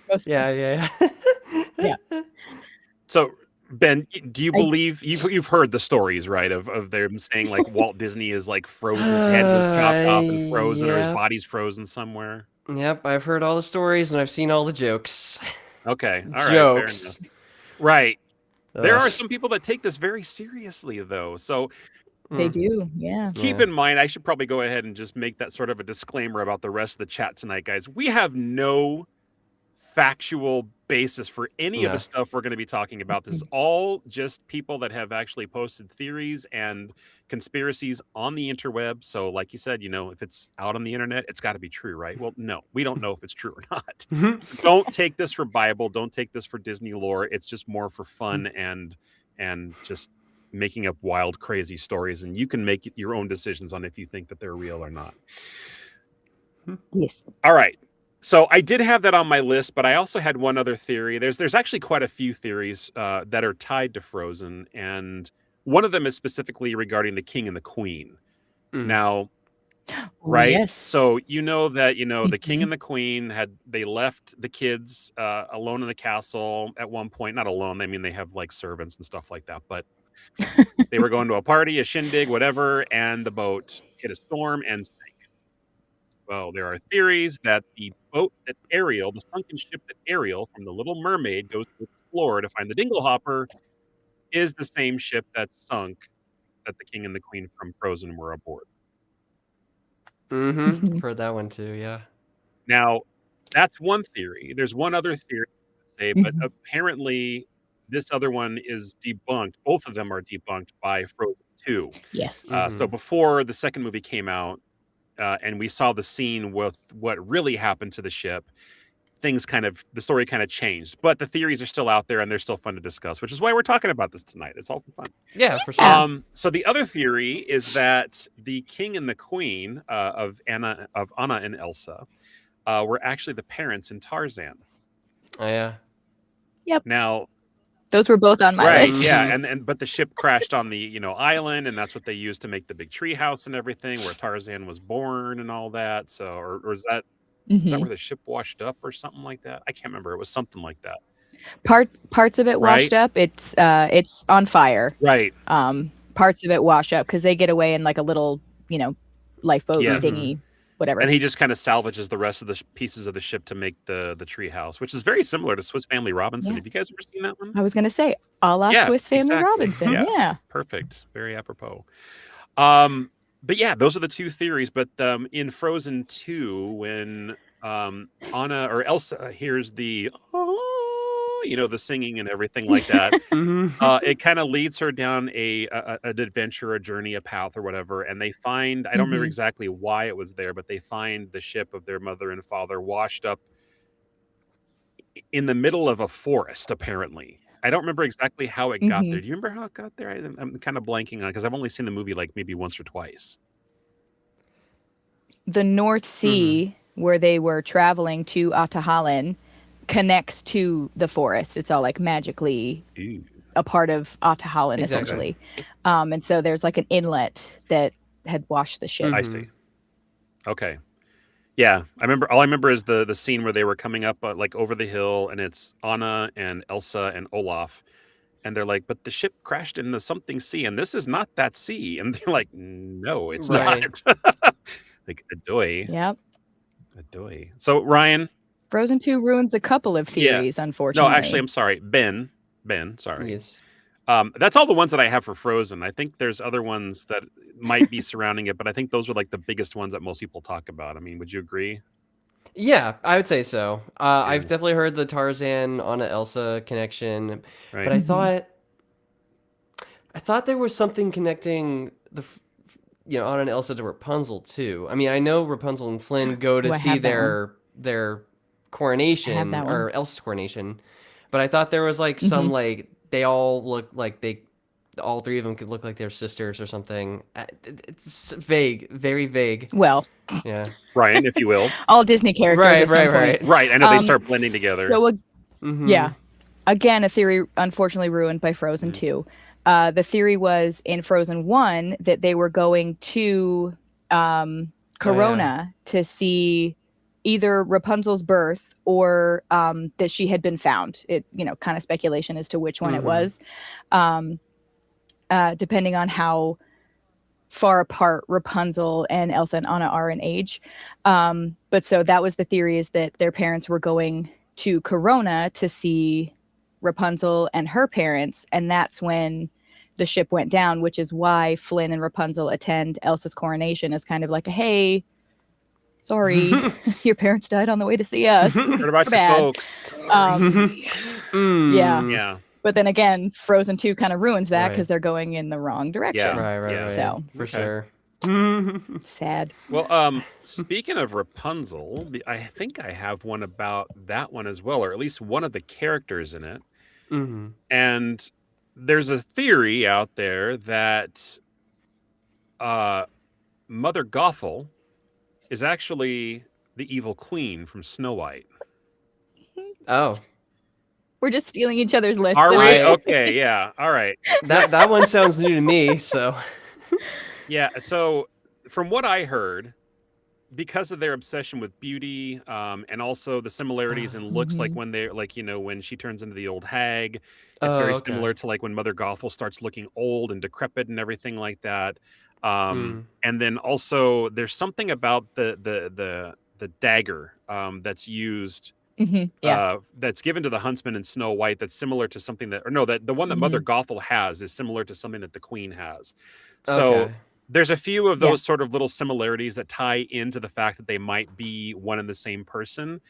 Most fun. Yeah. Yeah. So, Ben, do you believe you've heard the stories, right? Of them saying like Walt Disney is like frozen, his head was chopped off and frozen, or his body's frozen somewhere? Yep, I've heard all the stories and I've seen all the jokes. Okay, all right, jokes. fair enough. Right. There are some people that take this very seriously, though. So they do, yeah. Keep in mind, I should probably go ahead and just make that sort of a disclaimer about the rest of the chat tonight, guys. We have no factual basis for any of the stuff we're going to be talking about. This is all just people that have actually posted theories and conspiracies on the interweb. So like you said, if it's out on the internet, it's got to be true, right? Well, no, we don't know if it's true or not. So don't take this for Bible. Don't take this for Disney lore. It's just more for fun and just making up wild, crazy stories. And you can make your own decisions on if you think that they're real or not. Yes. All right. So I did have that on my list, but I also had one other theory. There's actually quite a few theories that are tied to Frozen, and one of them is specifically regarding the king and the queen. Now, right? Yes. So that the king Mhm. and the queen they left the kids alone in the castle at one point. Not alone. I mean, they have like servants and stuff like that, but they were going to a party, a shindig, whatever, and the boat hit a storm and sank. Well, there are theories that the sunken ship that Ariel from The Little Mermaid goes to explore to find the Dinglehopper, is the same ship that sunk that the king and the queen from Frozen were aboard. Mm-hmm. Mhm. Heard that one too, yeah. Now, that's one theory. There's one other theory to say, but Mhm. apparently this other one is debunked. Both of them are debunked by Frozen 2. Yes. So before the second movie came out, and we saw the scene with what really happened to the ship, the story kind of changed. But the theories are still out there and they're still fun to discuss, which is why we're talking about this tonight. It's all for fun. Yeah, for sure. Yeah. So the other theory is that the king and the queen of Anna and Elsa were actually the parents in Tarzan. Oh yeah. Yep. Now, Those were both on my right, list. yeah, but the ship crashed on the island, and that's what they used to make the big tree house and everything, where Tarzan was born and all that. So, or is that Mhm. where the ship washed up or something like that? I can't remember. It was something like that. Parts of it washed Right? up. It's on fire. Right. Parts of it wash up because they get away in like a little, lifeboat Yes. dinghy, whatever. And he just kind of salvages the rest of the pieces of the ship to make the tree house, which is very similar to Swiss Family Robinson. Yeah. Have you guys ever seen that one? I was gonna say, a la Yeah, Swiss Family exactly. Robinson. Yeah. Yeah. Perfect. Very apropos. But yeah, those are the two theories. But in Frozen 2, when Anna or Elsa hears the the singing and everything like that, it kind of leads her down an adventure, a journey, a path, or whatever. And they find, I don't remember Mhm. exactly why it was there, but they find the ship of their mother and father washed up in the middle of a forest, apparently. I don't remember exactly how it got there. Mhm. Do you remember how it got there? I'm kind of blanking on it because I've only seen the movie like maybe once or twice. The North Sea, where they were traveling to Atahalan, connects to the forest. It's all like magically Ooh. a part of Atahalan, Exactly. essentially. And so there's like an inlet that had washed the ship. I see. Okay. Yeah, all I remember is the scene where they were coming up like over the hill, and it's Anna and Elsa and Olaf, and they're like, "But the ship crashed in the something sea, and this is not that sea." And they're like, "No, it's Right. not." Like Adoy, Yep. Adoy. So Ryan, Frozen 2 ruins a couple of yeah. theories, No, unfortunately. actually, I'm sorry, Ben. Sorry. Yes. That's all the ones that I have for Frozen. I think there's other ones that might be surrounding it, but I think those are like the biggest ones that most people talk about. I mean, would you agree? Yeah, I would say so. I've Yeah. definitely heard the Tarzan Anna Elsa connection, Right. but I thought there was something connecting Anna and Elsa to Rapunzel too. I mean, I know Rapunzel and Flynn go to I see have that their coronation that one. or Elsa's coronation, but I thought there was like some like they all look like all three of them could look like they're sisters or something. It's vague, very vague. Well, Yeah. Ryan, if you will. all Disney characters at some point. Right. I know they start blending together. So, yeah. Again, a theory unfortunately ruined by Frozen 2. The theory was in Frozen 1 that they were going to Corona to see either Rapunzel's birth or that she had been found. It, kind of speculation as to which one it was, depending on how far apart Rapunzel and Elsa and Anna are in age. But so that was the theory, is that their parents were going to Corona to see Rapunzel and her parents, and that's when the ship went down, which is why Flynn and Rapunzel attend Elsa's coronation as kind of like a, hey, sorry, your parents died on the way to see us. Heard about your Bad. folks. Yeah. Yeah. But then again, Frozen 2 kind of ruins that Right. because they're going in the wrong direction. Right. Yeah. So For Okay. sure. sad. Well, speaking of Rapunzel, I think I have one about that one as well, or at least one of the characters in it. And there's a theory out there that Mother Gothel is actually the evil queen from Snow White. Oh, We're just stealing each other's lists. Are we? I- Okay, yeah. All right. that one sounds new to me. So Yeah, so from what I heard, because of their obsession with beauty, and also the similarities in looks, like when they're like, when she turns into the old hag, it's very okay. similar to like when Mother Gothel starts looking old and decrepit and everything like that. And then also there's something about the dagger that's used, that's given to the huntsman in Snow White, that's similar to something that, or no, that the one that Mother Gothel has is similar to something that the queen has. So Okay. there's a few of those sort of little similarities that tie into the fact that they might be one and the same person.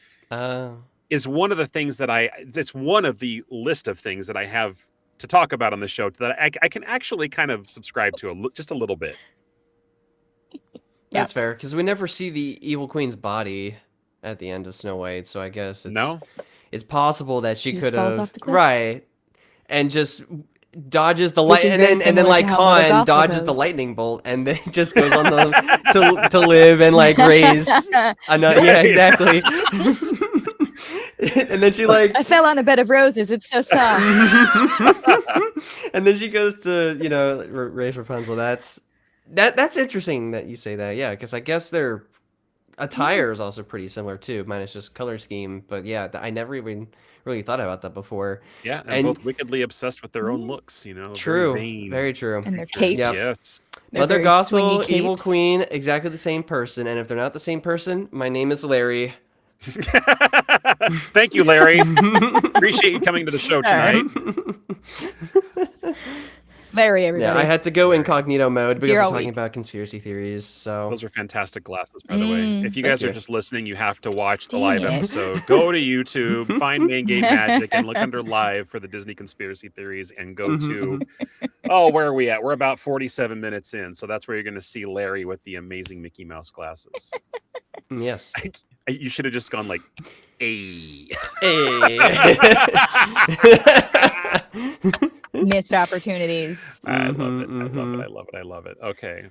Is one of the things that it's one of the list of things that I have to talk about on the show that I can actually kind of subscribe to just a little bit. That's fair, because we never see the evil queen's body at the end of Snow White, so I guess it's possible that she could have and just dodges the light, and then like Khan dodges the lightning bolt, and then just goes on to live and like raise another. Yeah, exactly. And then she like, I fell on a bed of roses. It's so soft. and then she goes to raise Rapunzel. That's interesting that you say that. Yeah, because I guess their attire is also pretty similar too, minus just color scheme. But yeah, I never even really thought about that before. Yeah, and both wickedly obsessed with their own looks, True, very true. And their capes. Yep. Yes. Mother Gothel, evil queen, exactly the same person. And if they're not the same person, my name is Larry. Thank you, Larry. Appreciate you coming to the show tonight. Larry, everybody. Yeah, I had to go incognito mode because we're talking week. about conspiracy theories. So those are fantastic glasses, by the way. If you guys are just listening, you have to watch the live Dang it. episode. Go to YouTube, find Main Gate Magic, and look under live for the Disney conspiracy theories, and go to where are we at? We're about 47 minutes in, so that's where you're going to see Larry with the amazing Mickey Mouse glasses. Yes. You should have just gone like, "Hey." Missed opportunities. I love it. I love it. Okay.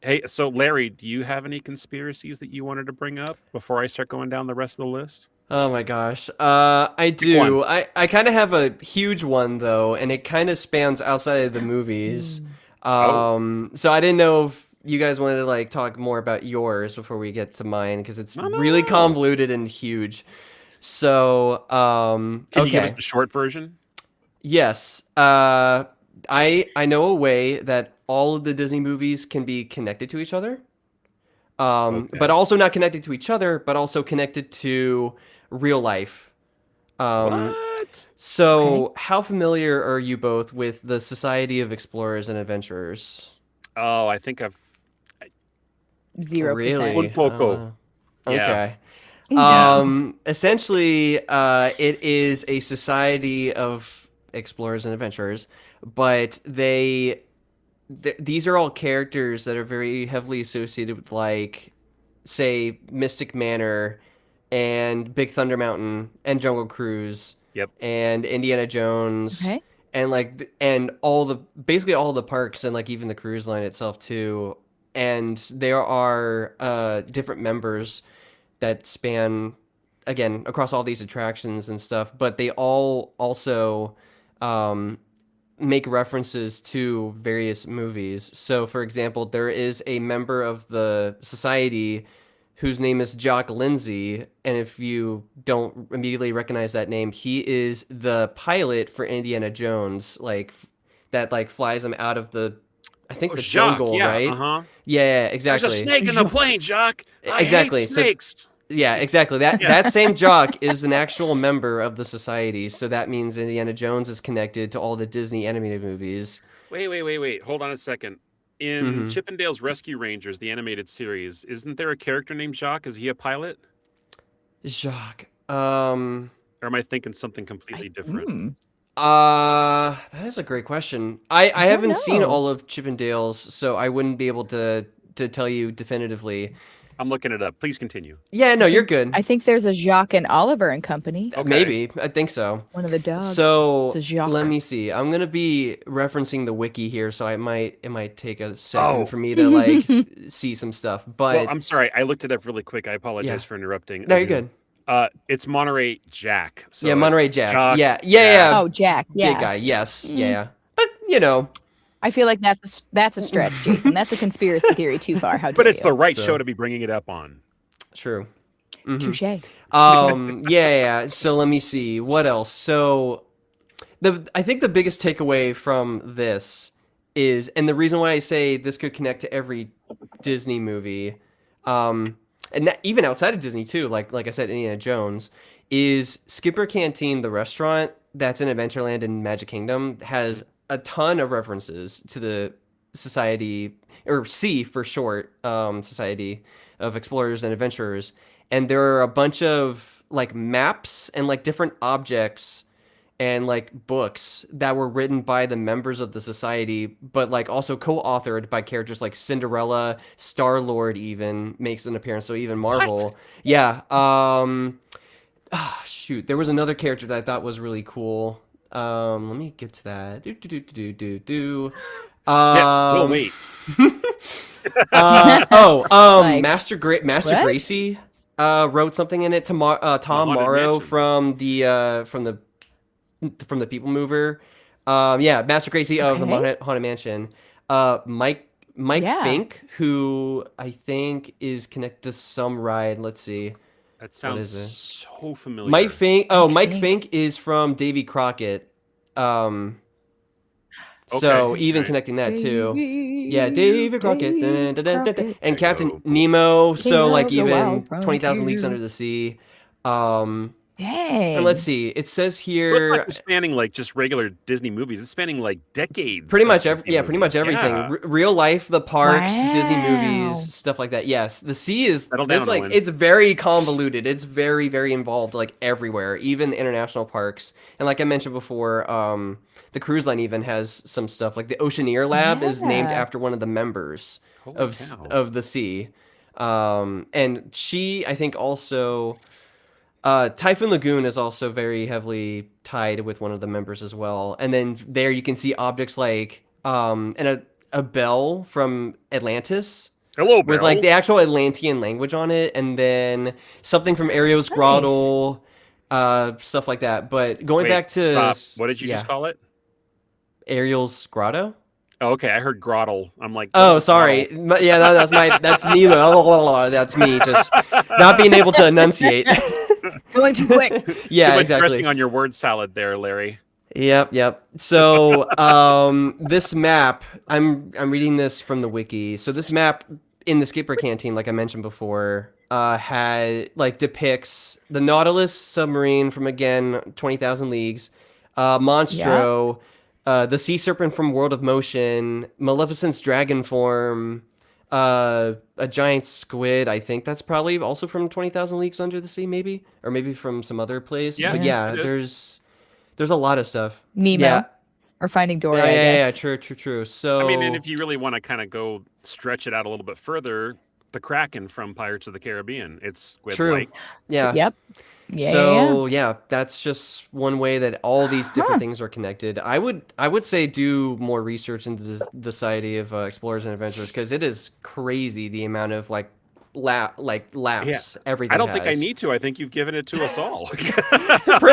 Hey, so Larry, do you have any conspiracies that you wanted to bring up before I start going down the rest of the list? Oh my gosh. I do. I kind of have a huge one though, and it kind of spans outside of the movies. So I didn't know if you guys wanted to like talk more about yours before we get to mine, because it's really convoluted and huge. So, can you give us the short version? Yes. I know a way that all of the Disney movies can be connected to each other. But also not connected to each other, but also connected to real life. What? So, how familiar are you both with the Society of Explorers and Adventurers? Oh, I think I've 0%. Really? Un poco. Okay. Yeah. Essentially, it is a society of explorers and adventurers, but these are all characters that are very heavily associated with, like, say, Mystic Manor and Big Thunder Mountain and Jungle Cruise. Yep. And Indiana Jones. Okay. And basically all the parks, and like even the cruise line itself too. And there are different members that span, again, across all these attractions and stuff, but they all also make references to various movies. So, for example, there is a member of the society whose name is Jock Lindsay, and if you don't immediately recognize that name, he is the pilot for Indiana Jones, that flies him out of the, I think, the jungle, right? Uh-huh. Yeah, exactly. There's a snake in the plane, Jock. Exactly. I hate snakes. Yeah, exactly. That same Jock is an actual member of the society, so that means Indiana Jones is connected to all the Disney animated movies. Wait. Hold on a second. In Chippendale's Rescue Rangers, the animated series, isn't there a character named Jacques? Is he a pilot? Jacques. Or am I thinking something completely different? That is a great question. I haven't seen know. all of Chippendales, so I wouldn't be able to tell you definitively. I'm looking it up. Please continue. Yeah, no, you're good. I think there's a Jacques and Oliver and Company. Okay. Maybe. I think so. One of the dogs. So It's a Jacques. let me see. I'm gonna be referencing the wiki here, so it might take a second for me to like see some stuff. But Well, I'm sorry. I looked it up really quick. I apologize for interrupting. No, you're good. It's Monterey Jack. So yeah, Monterey Jack. Jock, Yeah. Oh, Jack. Yeah. Big guy. Yes. Yeah. But you know. I feel like that's a stretch, Jason. That's a conspiracy theory too far. How dare But it's you? the right show to be bringing it up on. True. Touche. Yeah. So let me see what else. So I think the biggest takeaway from this is, and the reason why I say this could connect to every Disney movie, and even outside of Disney too, like I said, Indiana Jones, is Skipper Canteen, the restaurant that's in Adventureland and Magic Kingdom, has a ton of references to the Society, or C for short, Society of Explorers and Adventurers. And there are a bunch of like maps and like different objects and like books that were written by the members of the society, but like also co-authored by characters like Cinderella, Star-Lord even makes an appearance. So even Marvel. What? Yeah. Shoot. There was another character that I thought was really cool. Let me get to that. We'll wait. Like, Master what? Gracie wrote something in it. Tom Morrow from the People Mover. Master Gracie of the Haunted Mansion. Mike Fink, who I think is connected to some ride. Let's see. That sounds so familiar. Mike Fink. Oh, Mike Fink is from Davy Crockett. So even connecting that too. Yeah, David Crockett. And Captain Nemo. So like even 20,000 Leagues Under the Sea. Dang. And let's see. It says here. So it's not just spanning like just regular Disney movies. It's spanning like decades. Pretty much pretty much everything. Yeah. Real life, the parks, Wow. Disney movies, stuff like that. Yes, the sea is Settle down, it's like Owen. it's very convoluted. It's very very involved, like everywhere, even international parks. And like I mentioned before, the cruise line even has some stuff. Like the Oceaneer Lab is named after one of the members of the sea. And she, I think, also. Typhoon Lagoon is also very heavily tied with one of the members as well. And then there you can see objects like and a bell from Atlantis. Hello, bell. With like the actual Atlantean language on it, and then something from Ariel's Grotto, stuff like that. But going back to stop. What did you just call it? Ariel's Grotto? Oh, okay, I heard grottle. I'm like, oh, sorry. Yeah, that's me. That's me just not being able to enunciate. Going too quick. Yeah, too much exactly. dressing on your word salad there, Larry. Yep. So, this map, I'm reading this from the wiki. So this map in the Skipper Canteen, like I mentioned before, depicts the Nautilus submarine from, again, 20,000 Leagues, Monstro, the sea serpent from World of Motion, Maleficent's dragon form, a giant squid. I think that's probably also from 20,000 Leagues Under the Sea, maybe, or maybe from some other place. Yeah, but yeah, there's a lot of stuff. Nemo or Finding Dory. I guess. Yeah. True. So I mean, and if you really want to kind of go stretch it out a little bit further, the Kraken from Pirates of the Caribbean. It's squid-like. Yeah. Yep. Yeah. So that's just one way that all these different things are connected. I would say do more research into the Society of Explorers and Adventurers, because it is crazy the amount of laps everything. I don't think I need to. I think you've given it to us all.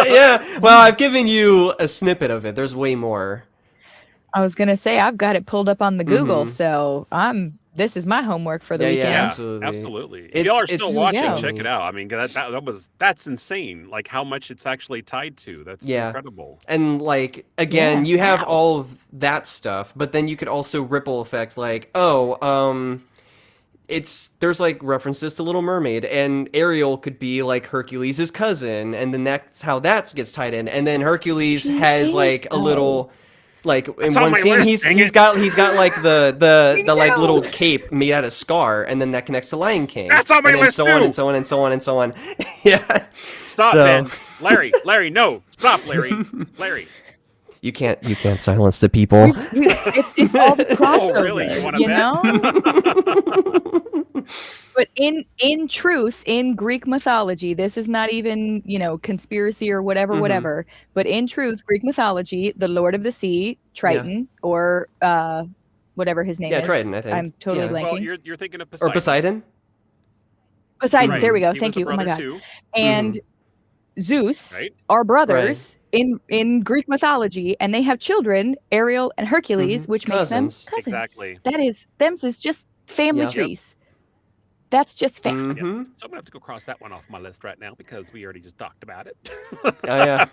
Yeah. Well, I've given you a snippet of it. There's way more. I was gonna say I've got it pulled up on the Google, so this is my homework for the weekend. Yeah, absolutely. If y'all are still watching, check it out. I mean, that's insane. Like how much it's actually tied to. That's incredible. And like again, you have all of that stuff, but then you could also ripple effect. Like there's like references to Little Mermaid, and Ariel could be like Hercules' cousin, and then that's how that gets tied in. And then Hercules has like a little. Like in one scene, he's got like the like little cape made out of scar, and then that connects to Lion King. That's on my list so on and so on and so on and so on. Yeah. Stop, Ben. Larry, no. Stop, Larry. You can't silence the people. It's all the crossover, Oh, really? You wanna know? But in truth, in Greek mythology, this is not even, conspiracy or whatever. But in truth, Greek mythology, the Lord of the Sea, Triton, or whatever his name is. Yeah, Triton, I think. I'm totally blanking. Well, you're thinking of Poseidon. Or Poseidon? Poseidon, Right. there we go. He Thank was you. the Oh my brother God. too. And Zeus Right. are brothers in Greek mythology, and they have children, Ariel and Hercules, which makes them Cousins. cousins. Exactly. Them is just family Yep. trees. That's just fact. Yeah. So I'm gonna have to go cross that one off my list right now because we already just talked about it. Oh yeah.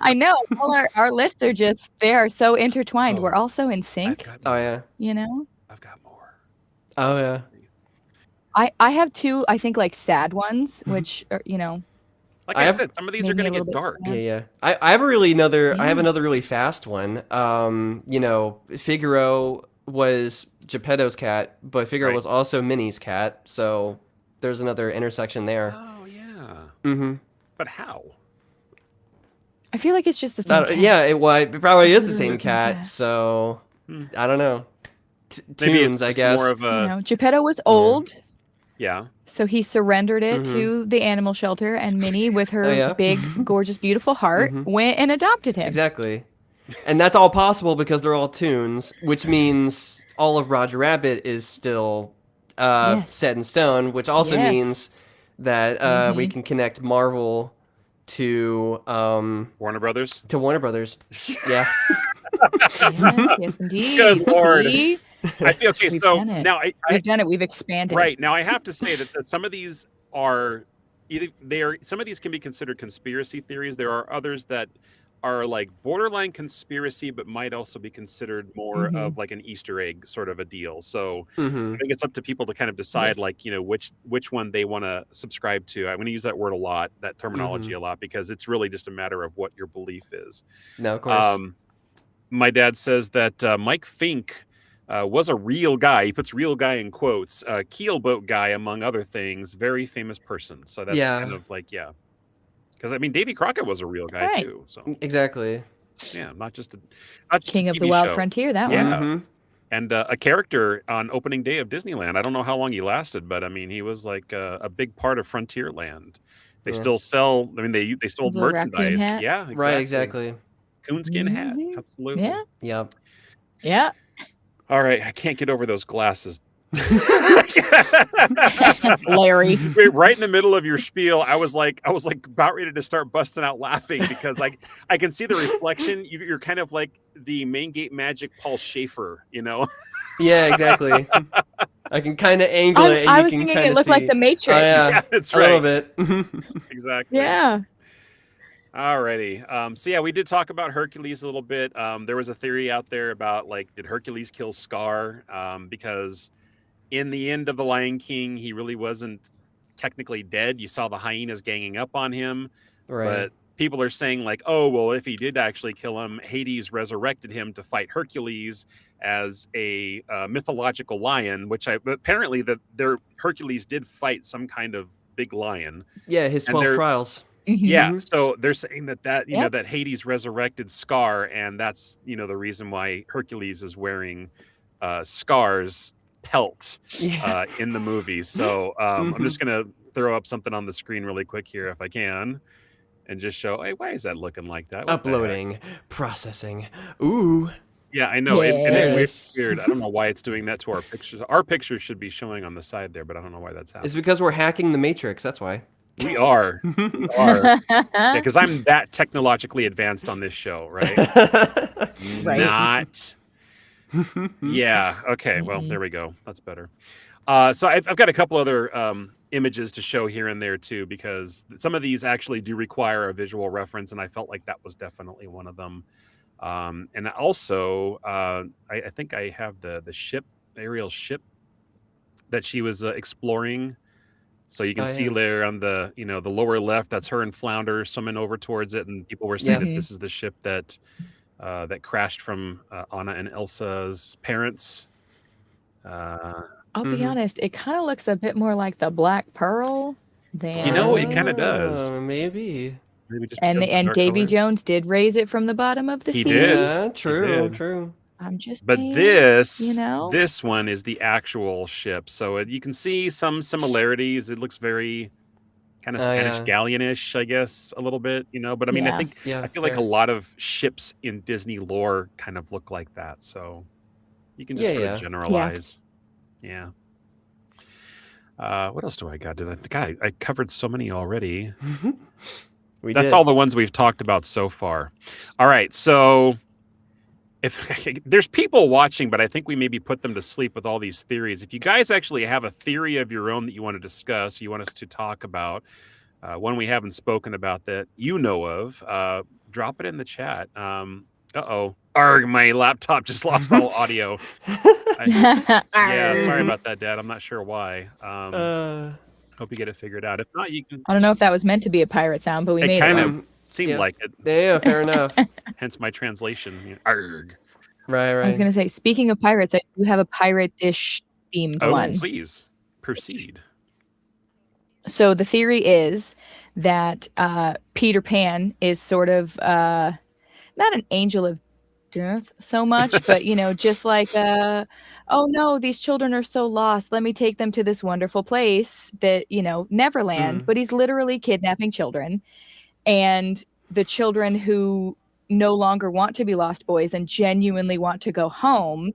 I know. All our lists are they are so intertwined. We're all so in sync. Oh yeah. I've got more. Oh yeah. I have two, I think, like sad ones, which are, Like I said, some of these are maybe gonna a little get bit dark. sad. Yeah. I have I have Yeah. another really fast one. Figaro was Geppetto's cat, but Figaro was also Minnie's cat, so there's another intersection there. Oh yeah. Mm-hmm. But how? I feel like it's just the same cat. Yeah, it probably is the literally same the same cat, cat. so I don't know. Maybe Tunes, it's I just guess. more of a Geppetto was old, yeah. so he surrendered it to the animal shelter, and Minnie, with her yeah. big, gorgeous, beautiful heart, went and adopted him. Exactly. And that's all possible because they're all tunes, which means all of Roger Rabbit is still set in stone, which also means that we can connect Marvel to Warner Brothers. To Warner Brothers. Yeah. Yes, indeed. Good Lord. See? I feel okay. We've So done it. now We've done it. We've expanded. Right now, I have to say that some of these are some of these can be considered conspiracy theories. There are others that are like borderline conspiracy, but might also be considered more of like an Easter egg sort of a deal. So I think it's up to people to kind of decide, like, which one they want to subscribe to. I'm going to use that word a lot, that terminology a lot, because it's really just a matter of what your belief is. No, of course. My dad says that Mike Fink was a real guy. He puts real guy in quotes. Keelboat guy, among other things. Very famous person. So that's kind of like, because I mean, Davy Crockett was a real guy too. So exactly. Yeah, not just King a of the TV Wild show. Frontier. That Yeah. one. And a character on opening day of Disneyland. I don't know how long he lasted, but I mean, he was like a big part of Frontierland. They still sell. I mean, they sold His little raccoon merchandise. hat. Yeah, exactly. Right, exactly. Coonskin hat. Absolutely. Yeah. Yep. Yeah. All right, I can't get over those glasses. Larry. Right in the middle of your spiel, I was like about ready to start busting out laughing because I can see the reflection. You're kind of like the Main Gate Magic Paul Schaefer, Yeah, exactly. I can kind of angle it, and I you was can thinking kind it of looked see. like the Matrix. Oh, yeah, that's a little bit. Exactly. Yeah. Alrighty. So yeah, we did talk about Hercules a little bit. There was a theory out there about like, did Hercules kill Scar? Because in the end of The Lion King, he really wasn't technically dead. You saw the hyenas ganging up on him, Right. but people are saying like, oh, well, if he did actually kill him, Hades resurrected him to fight Hercules as a mythological lion, which apparently their Hercules did fight some kind of big lion. Yeah, his 12 trials. Yeah, so they're saying that that Hades resurrected Scar, and that's the reason why Hercules is wearing Scar's pelt in the movie. So I'm just gonna throw up something on the screen really quick here if I can, and just show. Hey, why is that looking like that? What the heck? Uploading, processing. Ooh. Yeah, I know. Yes. It's weird. I don't know why it's doing that to our pictures. Our pictures should be showing on the side there, but I don't know why that's happening. It's because we're hacking the Matrix. That's why. We are. Yeah, because I'm that technologically advanced on this show, right? Right. Not. Yeah. Okay. Well, there we go. That's better. So I've got a couple other images to show here and there too, because some of these actually do require a visual reference, and I felt like that was definitely one of them. And also, I think I have the ship, Ariel's ship, that she was exploring. So you can see there on the the lower left, that's her and Flounder swimming over towards it, and people were saying that this is the ship that crashed from Anna and Elsa's parents. I'll be honest, it kind of looks a bit more like the Black Pearl than it kind of does. Maybe. Maybe just And because of the dark Davy color. Jones did raise it from the bottom of the He sea. did. Yeah, He true, did. true. I'm just But saying, this, you know, this one is the actual ship. So you can see some similarities. It looks very kind of Oh, Spanish yeah. galleonish, I guess, a little bit, you know. But I mean, I Yeah. feel like a lot of ships in Disney lore kind of look like that. So you can just sort of generalize. Yeah. What else do I got? God, I covered so many already. That's all the ones we've talked about so far. All right, so if there's people watching, but I think we maybe put them to sleep with all these theories. If you guys actually have a theory of your own that you want to discuss, you want us to talk about, one we haven't spoken about that you know of, drop it in the chat. Uh-oh. Arg, my laptop just lost all audio. Yeah, sorry about that, Dad. I'm not sure why. Hope you get it figured out. If not, you can... I don't know if that was meant to be a pirate sound, but we made it. It kind of seemed like it. Yeah, fair enough. Hence my translation. Arg. Right. I was going to say, speaking of pirates, I do have a pirate dish themed one. Please proceed. So the theory is that Peter Pan is sort of not an angel of death so much, but, you know, just like, oh no, these children are so lost. Let me take them to this wonderful place that, you know, Neverland, but he's literally kidnapping children. And the children who no longer want to be lost boys and genuinely want to go home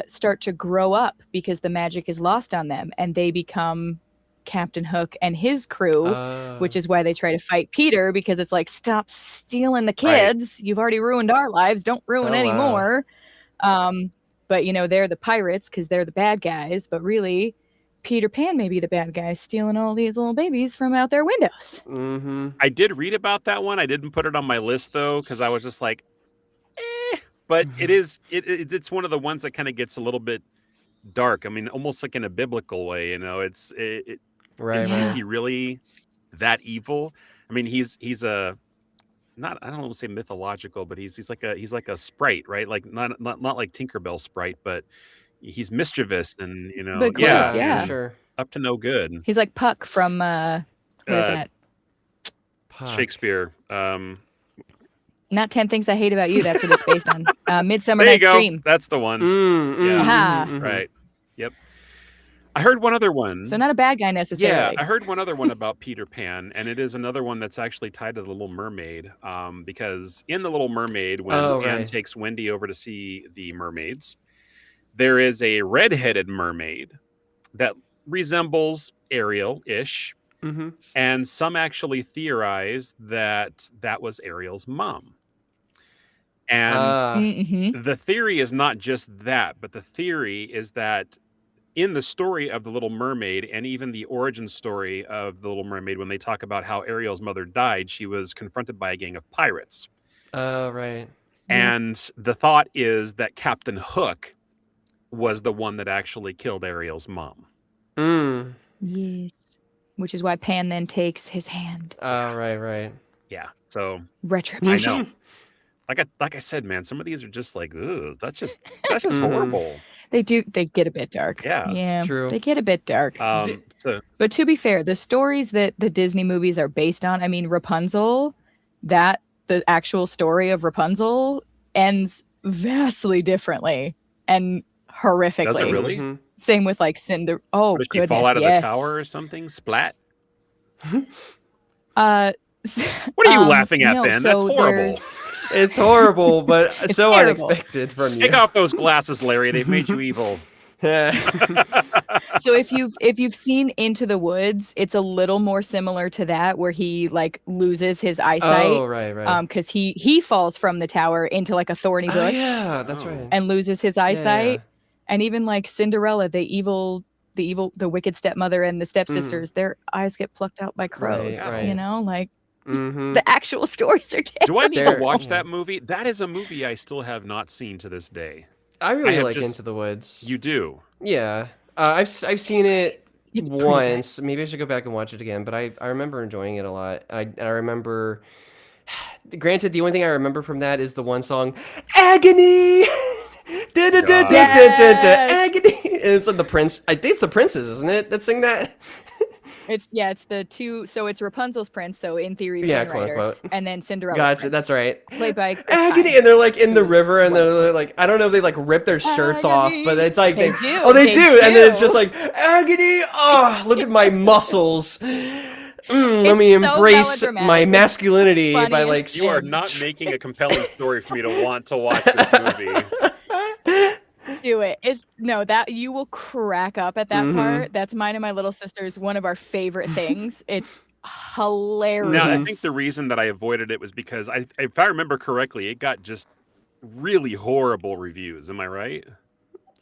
start to grow up because the magic is lost on them, and they become Captain Hook and his crew, which is why they try to fight Peter, because it's like, stop stealing the kids. You've already ruined our lives. Don't ruin any more. But, you know, they're the pirates because they're the bad guys. But really, Peter Pan may be the bad guy stealing all these little babies from out their windows. I did read about that one. I didn't put it on my list, though, because I was just like, But it's one of the ones that kind of gets a little bit dark. I mean, almost like in a biblical way, you know. Is he really that evil? I mean, he's a not, I don't want to say mythological, but he's like a sprite, right? Like not like Tinkerbell sprite, but he's mischievous and, you know, But close, yeah. Sure. Up to no good. He's like Puck from what is that? Shakespeare. Not 10 Things I Hate About You. That's what it's based on. Midsummer There you Night's go. Dream. That's the one. Right. Yep. I heard one other one. So not a bad guy necessarily. Yeah, I heard one other one about Peter Pan, and it is another one that's actually tied to the Little Mermaid. Because in the Little Mermaid, when Anne takes Wendy over to see the mermaids, there is a redheaded mermaid that resembles Ariel-ish. And some actually theorize that that was Ariel's mom. And the theory is not just that, but the theory is that in the story of the Little Mermaid, and even the origin story of the Little Mermaid, when they talk about how Ariel's mother died, she was confronted by a gang of pirates. Right. And the thought is that Captain Hook was the one that actually killed Ariel's mom. Yes. Which is why Pan then takes his hand. Oh, right. Yeah. So retribution. I know. Like I said, man, some of these are just like, ooh, that's just horrible. They get a bit dark. Yeah. True. They get a bit dark. But to be fair, the stories that the Disney movies are based on, I mean, Rapunzel, the actual story of Rapunzel ends vastly differently and horrifically. Does it really? Same with like Cinder. Oh, Does goodness, she fall out of yes. the tower or something? Splat. What are you laughing at, Ben? That's horrible. It's horrible, but so terrible. Unexpected from you. Take off those glasses, Larry. They've made you evil. So if you've seen Into the Woods, it's a little more similar to that, where he like loses his eyesight. Oh, right. Because he falls from the tower into like a thorny bush. Yeah, that's right. And loses his eyesight. Yeah. And even like Cinderella, the wicked stepmother and the stepsisters, their eyes get plucked out by crows. Right. You know, like the actual stories are different. Do I need to watch that movie? That is a movie I still have not seen to this day. I really like Into the Woods. You do? Yeah. I've seen it once. Maybe I should go back and watch it again, but I remember enjoying it a lot. I remember, granted, the only thing I remember from that is the one song, Agony! Agony! And it's like the Prince. I think it's the Princes, isn't it? That sing that. It's the two. So it's Rapunzel's prince. So in theory, Yeah, Flynn quote Rider, unquote. and then Cinderella's Gotcha, prince, that's right. played by Chris Agony, Pine, and they're like in the who river, and was- they're like, I don't know if they like rip their shirts off, but it's like They do. Oh, they do, and then it's do. just like agony. Oh, look at my muscles. Let me It's so embrace melodramatic. my It's masculinity by funniest like. You are thing. not making a compelling story for me to want to watch this movie. Do it. It's no that you will crack up at that part. That's mine and my little sister's one of our favorite things. It's hilarious. Now, I think the reason that I avoided it was because if I remember correctly, it got just really horrible reviews. Am I right?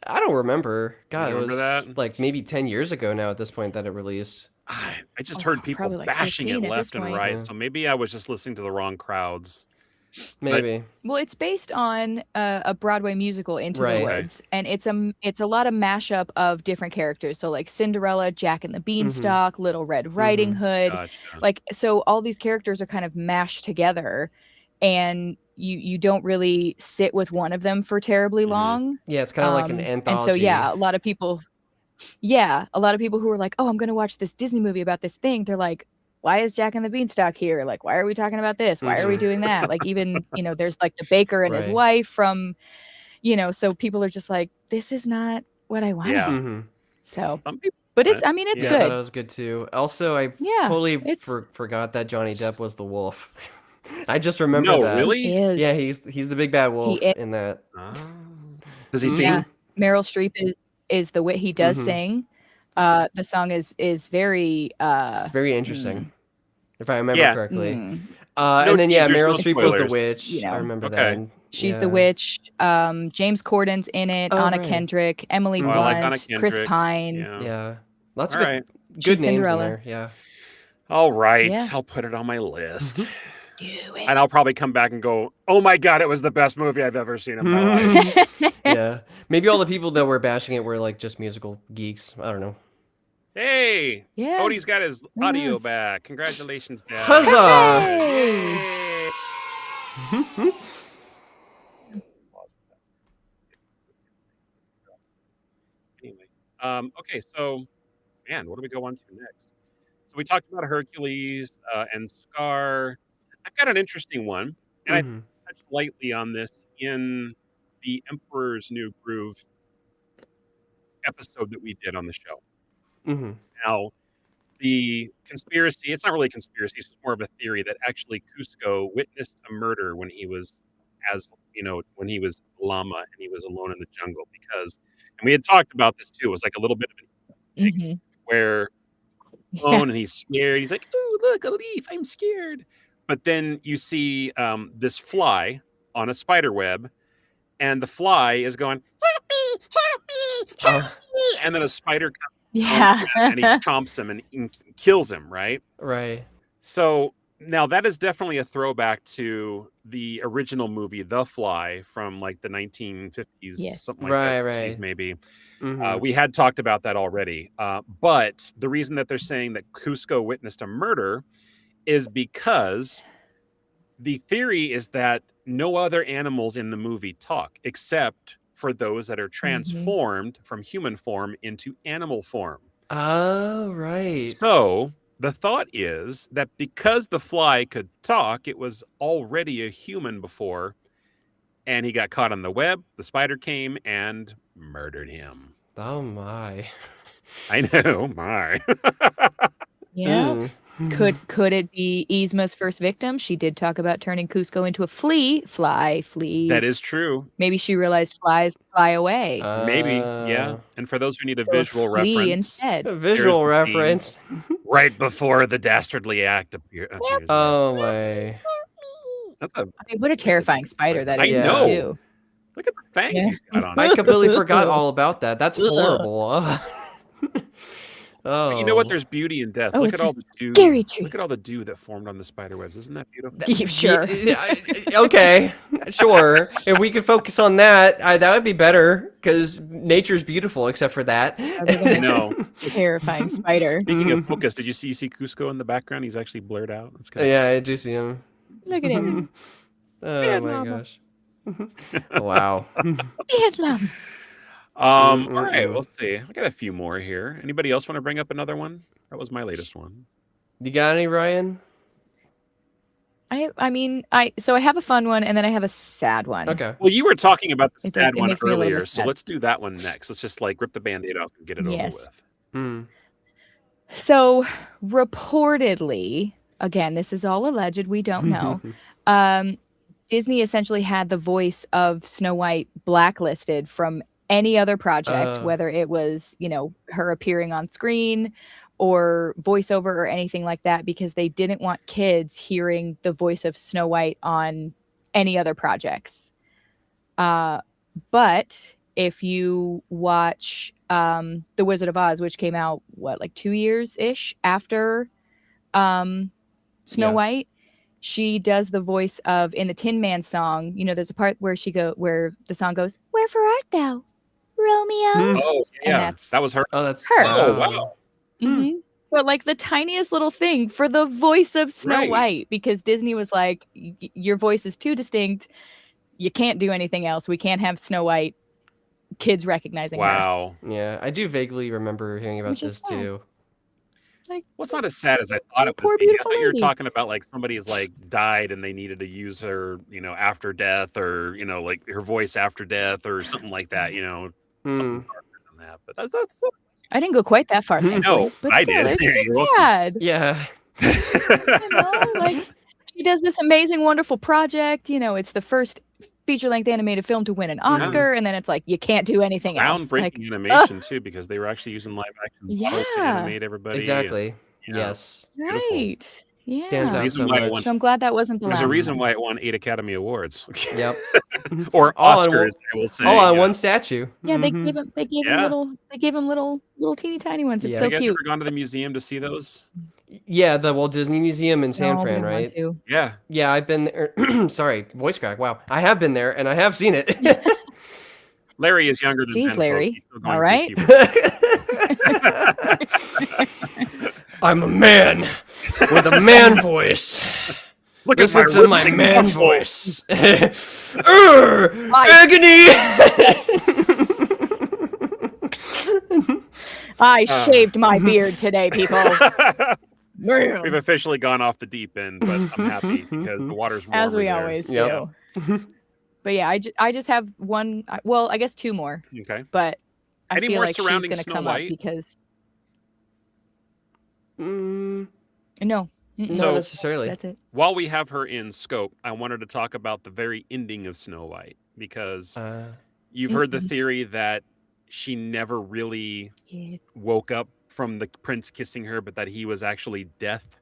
I don't remember. God, You remember it was that? like maybe 10 years ago now at this point that it released. I just heard people probably like bashing 15 it at left this and point. right, Yeah. so maybe I was just listening to the wrong crowds. Maybe. Well, it's based on a Broadway musical, Into Right. the Woods, and it's a lot of mashup of different characters. So like Cinderella, Jack and the Beanstalk, Little Red Riding Hood, Gotcha. like so all these characters are kind of mashed together, and you don't really sit with one of them for terribly long. Yeah, it's kind of like an anthology. And so yeah, a lot of people who are like, oh, I'm gonna watch this Disney movie about this thing. They're like, why is Jack and the Beanstalk here? Like, why are we talking about this? Why are we doing that? Like, even, there's like the baker and his Right. wife from, so people are just like, this is not what I wanted. Yeah. Mhm. So, Some people but want it's, it. I mean, it's Yeah, I thought it good. was good too. Also, I Yeah, totally it's- forgot that Johnny Depp was the wolf. I just remember No, that. really? He is. Yeah, he's the big bad wolf is. in that. Oh. Does he sing? Yeah. Meryl Streep is the way he does Mhm. sing. The song is very, It's very interesting, if I remember Yeah. correctly. mm. And then yeah, teasers, Meryl no Streep was the spoilers. witch. You know. I remember Okay. that. She's Yeah. the witch. James Corden's in it. Oh, Anna right. Kendrick, Emily Oh, I like Blunt, Anna Chris Kendrick. Pine. Yeah. Yeah, lots All of right. good She's names Cinderella. in there. Yeah. All right. Yeah. I'll put it on my list. Do it. And I'll probably come back and go, oh my God, it was the best movie I've ever seen in my life. Yeah. Maybe all the people that were bashing it were like just musical geeks. I don't know. Hey, Yeah. Odie's got his Who audio knows? back. Congratulations, Dad. Huzzah! Hey! Yay. Anyway, okay, so, man, what do we go on to next? So we talked about Hercules and Scar. I've got an interesting one, and I Mhm. touched lightly on this in the Emperor's New Groove episode that we did on the show. Mhm. Now, the conspiracy, it's not really a conspiracy, it's just more of a theory that actually Cusco witnessed a murder when he was when he was llama and he was alone in the jungle and we had talked about this too. It was like a little bit of an Mhm. where alone and he's scared. He's like, "Oh, look, a leaf. I'm scared." But then you see this fly on a spider web, and the fly is going, "Help me, help me, help me," and then a spider comes Yeah. and he chomps him and kills him, right? Right. So now that is definitely a throwback to the original movie, The Fly, from like the 1950s, Yes. something like Right, that, 60s right. maybe. Mhm. We had talked about that already. But the reason that they're saying that Cusco witnessed a murder is because the theory is that no other animals in the movie talk except for those that are transformed from human form into animal form. Oh, right. So the thought is that because the fly could talk, it was already a human before, and he got caught on the web. The spider came and murdered him. Oh my. I know, my. Yeah. Mm. Could it be Yzma's first victim? She did talk about turning Cusco into a flea. That is true. Maybe she realized flies fly away. Maybe, yeah. And for those who need a So visual flee reference, instead. A visual here's the scene reference. right before the dastardly act appears. Oh my. That's a I mean, what a terrifying spider that I is, know. too. Look at the fangs Yeah. he's got on. I completely forgot all about that. That's Ugh. horrible. Oh. But you know what? There's beauty in death. Oh, Look it's at all a the dew. scary tree. Look at all the dew that formed on the spider webs. Isn't that beautiful? Sure. Okay, sure. If we could focus on that, that would be better because nature's beautiful except for that. No. Terrifying spider. Speaking of focus, did you see Cusco in the background? He's actually blurred out. That's kind of Yeah, I do see him. Look at him. Oh Yeah, my llama. gosh. Wow. Vietnam. All right, we'll see. I got a few more here. Anybody else want to bring up another one? That was my latest one. You got any, Ryan? I mean, so I have a fun one and then I have a sad one. Okay. Well, you were talking about the It sad one makes me a little earlier, bit so sad. let's do that one next. Let's just like rip the Band-Aid off and get it over with. So reportedly, again, this is all alleged, we don't know. Disney essentially had the voice of Snow White blacklisted from any other project, whether it was, her appearing on screen or voiceover or anything like that, because they didn't want kids hearing the voice of Snow White on any other projects. But if you watch The Wizard of Oz, which came out, like 2 years-ish after Snow White, she does the voice of, in the Tin Man song, there's a part where where the song goes, "Wherefore art thou, Romeo?" Oh, yeah. That was her. Oh, that's her. Oh, wow. But like the tiniest little thing for the voice of Snow White, because Disney was like, your voice is too distinct. You can't do anything else. We can't have Snow White kids recognizing her. Wow. Yeah, I do vaguely remember hearing about this too. Like, well, it's not as sad as I thought it poor would be. I beautiful thought you were lady. talking about like somebody's like died and they needed to use her, after death, or like her voice after death or something like that. Something darker than that. But that's I didn't go quite that far, thankfully. No, but I still, did. it's You're just welcome. sad. Yeah. Like she does this amazing, wonderful project. It's the first feature-length animated film to win an Oscar, and then it's like you can't do anything else. Groundbreaking Like, animation too, because they were actually using live action models to Yeah. animate everybody. Exactly. Yes. right. Yeah. Stands out so Reason why much. So I'm glad that wasn't the There's last a reason one. why it won 8 Academy Awards. Yep. Or All on Oscars, one- I will say. All on one statue. Yeah, they Mhm. gave him. They gave him little teeny tiny ones. It's Yeah. so You guys cute. ever gone to the museum to see those? Yeah, the Walt Disney Museum in San No, Fran, we want right? to. Yeah. Yeah, I've been there. Sorry, voice crack. Wow. I have been there and I have seen it. Larry is younger than Jeez, Ben, Larry. folks. He's still All going right. through puberty. I'm a man with a man voice. Look Listen at to my rippling man muscles. voice. Agony! I shaved my beard today, people. We've officially gone off the deep end, but I'm happy because the water's warmer As we there. always do. Yep. But yeah, I just have one. Well, I guess two more. Okay. But I Any feel more like she's surrounding going to Snow come White? up because Mm, no. not So- necessarily. That's it. While we have her in scope, I wanted to talk about the very ending of Snow White because you've heard the theory that she never really Yeah. woke up from the prince kissing her, but that he was actually death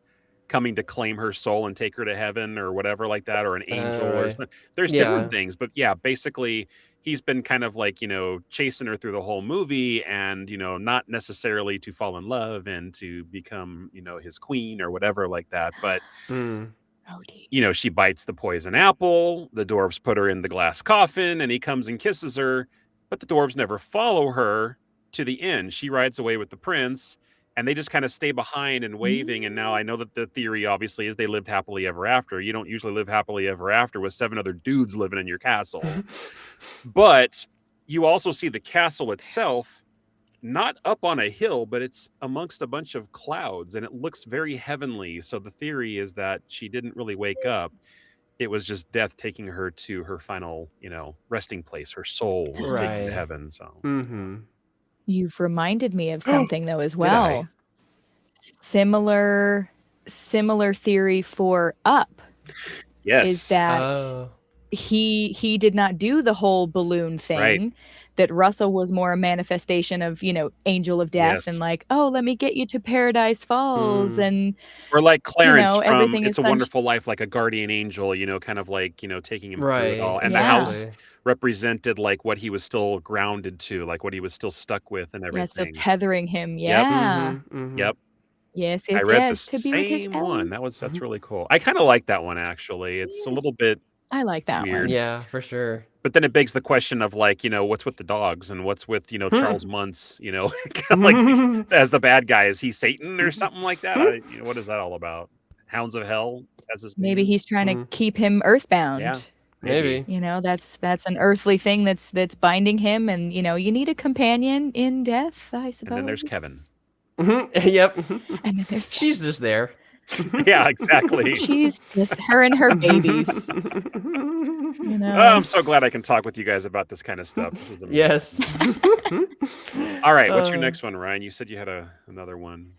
coming to claim her soul and take her to heaven or whatever like that, or an angel or Right. something. There's Yeah. different things, but yeah, basically he's been kind of like, chasing her through the whole movie and, not necessarily to fall in love and to become, his queen or whatever like that. But, Mm. Oh, dear. she bites the poison apple, the dwarves put her in the glass coffin and he comes and kisses her, but the dwarves never follow her to the end. She rides away with the prince and they just kind of stay behind and waving. And now I know that the theory obviously is they lived happily ever after. You don't usually live happily ever after with 7 other dudes living in your castle. But you also see the castle itself not up on a hill, but it's amongst a bunch of clouds and it looks very heavenly. So the theory is that she didn't really wake up. It was just death taking her to her final, resting place. Her soul was taken to Right. heaven. So Mm-hmm. You've reminded me of something though as I? well. Similar theory for Up yes, is that Oh. he did not do the whole balloon thing. Right. That Russell was more a manifestation of, angel of death and Yes. like, oh, let me get you to Paradise Falls Mm. and or like Clarence from everything It's is a Wonderful Life, like a guardian angel, kind of like, taking him through Right. it all. And the Yeah. house represented like what he was still grounded to, like what he was still stuck with and yeah, so everything. tethering him. Yep. Yeah. Mhm, mhm. Yep. Yes, I yes, read yes. the To be with his same one. Ellen. That's really cool. I kind of like that one actually. It's a little bit, I like that Weird. one. Yeah, for sure. but then it begs the question of like, what's with the dogs and what's with, Hmm. Charles Muntz, kind of like as the bad guy. Is he Satan or something like that? What is that all about? Hounds of Hell as his Maybe name? he's trying to Mhm. keep him earthbound. Yeah. Maybe. You know, that's an earthly thing that's binding him, and you know, you need a companion in death, I suppose. And then there's Kevin. Yep. And then there's She's just there. Yeah, exactly. She's just her and her babies. You know. Oh, I'm so glad I can talk with you guys about this kind of stuff. This is amazing. Yes. All right, what's your next one, Ryan? You said you had another one.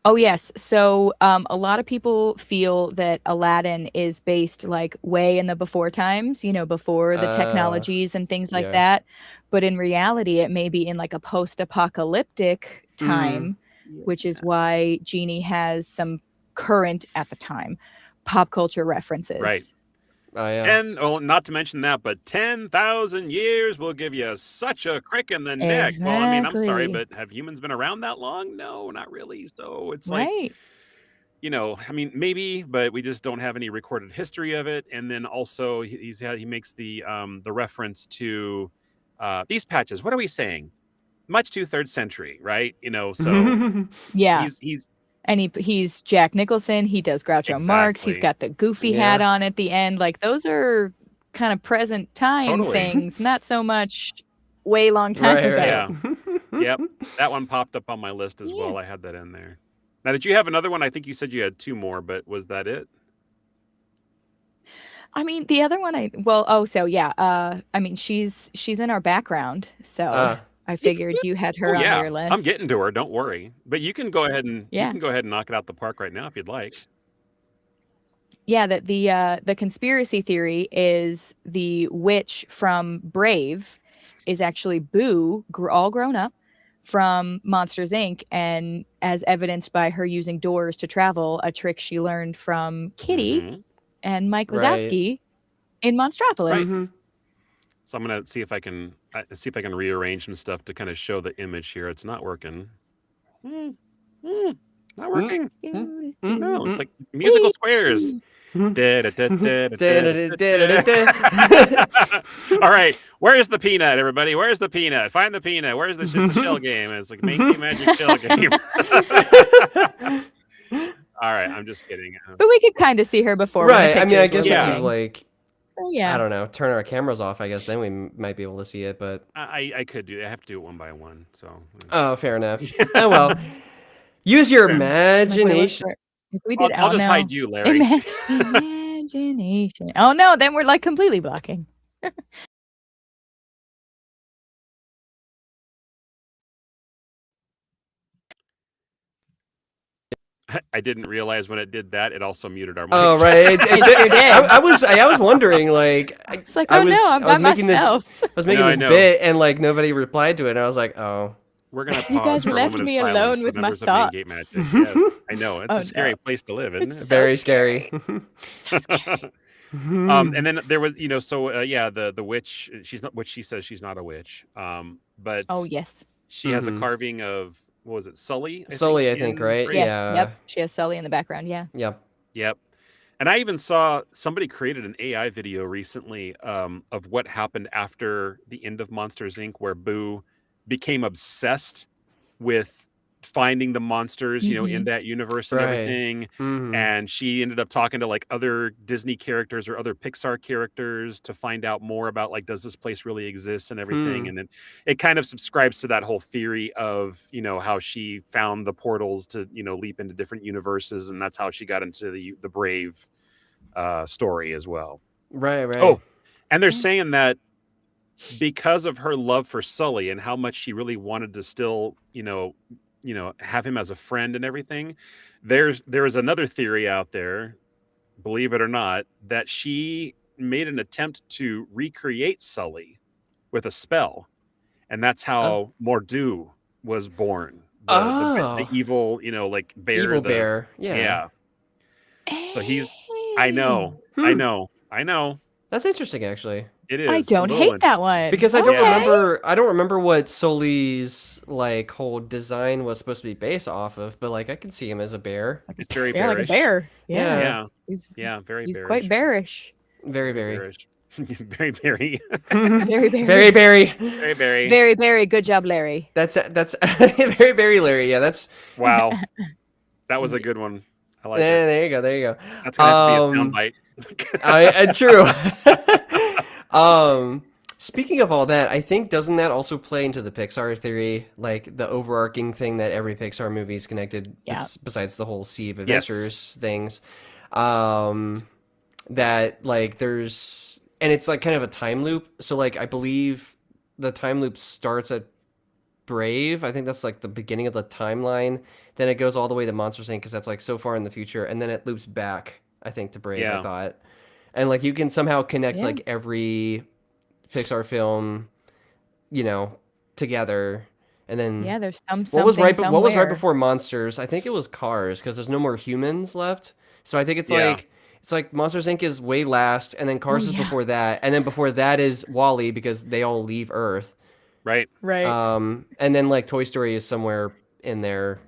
Oh yes. So a lot of people feel that Aladdin is based like way in the before times, you know, before the technologies and things like that. But in reality, it may be in like a post-apocalyptic time, which is why Genie has some current at the time pop culture references. Right. Oh, yeah. And not to mention that, but 10,000 years will give you such a crick in the neck. Well, I mean, I'm sorry, but have humans been around that long? No, not really. So it's like, you know, I mean, maybe, but we just don't have any recorded history of it. And then also he makes the reference to these patches. What are we saying? Much to 3rd century, right? You know, so yeah, he's and he's Jack Nicholson. He does Groucho Marx. He's got the goofy hat on at the end. Like those are kind of present time things, not so much way long time ago. Yeah. Yep. That one popped up on my list as well. I had that in there. Now, did you have another one? I think you said you had 2 more, but was that it? I mean, the other one I mean, she's in our background, so I figured you had her on your list. I'm getting to her. Don't worry. But you can go ahead and knock it out the park right now if you'd like. Yeah, that the conspiracy theory is the witch from Brave is actually Boo, all grown up, from Monsters Inc. and as evidenced by her using doors to travel, a trick she learned from Kitty and Mike Wazowski in Monstropolis. So I'm gonna see if I can rearrange some stuff to kind of show the image here. It's not working. Not working. No, it's like musical squares. All right, where's the peanut, everybody? Where's the peanut? Find the peanut. Where's the shell game? And it's like Make Me Magic shell game. All right, I'm just kidding. But we could kind of see her before. Right. I mean, I guess if we like, I don't know, turn our cameras off, I guess then we might be able to see it. But I could do. I have to do it one by one. So. Oh, fair enough. Oh well. Use your imagination. If we did, I'll just hide you, Larry. Imagination. Oh no, then we're like completely blocking. I didn't realize when it did that, it also muted our mics. Oh right, it sure did. I was wondering like, it's like, I'm by myself. I was making this bit and like nobody replied to it. And I was like, oh. We're gonna You pause guys for a left moment me of alone silence with for my members of Main Gate thoughts. Magic. Yes, I know it's a scary place to live, isn't it? Very scary. So scary. And then there was, the witch. She's not what she says. She's not a witch. But oh yes, she has a carving of what was it, Sully? I think, right? Yes. Yeah. Yep. She has Sully in the background. Yeah. Yep. And I even saw somebody created an AI video recently of what happened after the end of Monsters Inc., where Boo became obsessed with finding the monsters, you know, in that universe and everything. And she ended up talking to like other Disney characters or other Pixar characters to find out more about like, does this place really exist and everything. And it kind of subscribes to that whole theory of, you know, how she found the portals to, you know, leap into different universes. And that's how she got into the Brave story as well. Right. Oh, and they're saying that because of her love for Sully and how much she really wanted to still, you know, have him as a friend and everything, there is another theory out there, believe it or not, that she made an attempt to recreate Sully with a spell, and that's how Mordu was born. The evil, you know, like bear. Evil bear. Yeah. So he's. I know. That's interesting, actually. It is. I don't hate that one because I don't remember. I don't remember what Sully's like whole design was supposed to be based off of. But like, I can see him as a bear. It's very like a bear. Yeah. He's very. He's quite bearish. Very. Bearish. Very. Very Very. Very. Good job, Larry. That's very Larry. Yeah, that's wow. That was a good one. I like it. There you go. There you go. That's gonna have to be a soundbite. True. Speaking of all that, I think doesn't that also play into the Pixar theory, like the overarching thing that every Pixar movie is connected, besides the whole Sea of Adventures things, that like there's, and it's like kind of a time loop. So like I believe the time loop starts at Brave. I think that's like the beginning of the timeline. Then it goes all the way to Monsters Inc. because that's like so far in the future, and then it loops back, I think, to Brave. I thought, and like you can somehow connect like every Pixar film, together, and then there's some what was right somewhere. before Monsters? I think it was Cars because there's no more humans left. So I think it's like Monsters Inc. is way last, and then Cars is before that, and then before that is WALL-E because they all leave Earth. Right. And then like Toy Story is somewhere in there.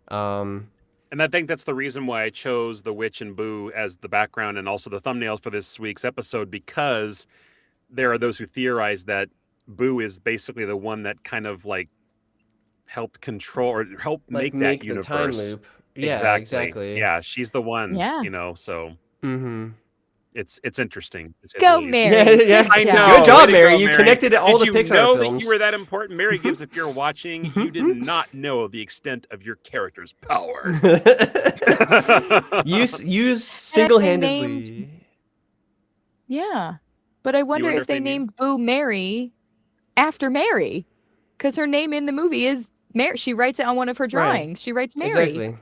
And I think that's the reason why I chose The Witch and Boo as the background and also the thumbnails for this week's episode, because there are those who theorize that Boo is basically the one that kind of like helped control or help Like make that the universe. time loop. Yeah, exactly. Yeah, she's the one. Yeah. So it's interesting. Go, Mary. Yeah. I know. Good job, Way to Mary. go, You Mary. connected all the Did Pixar you know films. that you were that important? Mary Gibbs, if you're watching, you did not know the extent of your character's power. You single-handedly. Yeah. But I wonder if they named Boo Mary after Mary. Because her name in the movie is Mary. She writes it on one of her drawings. Right. She writes Mary. Exactly.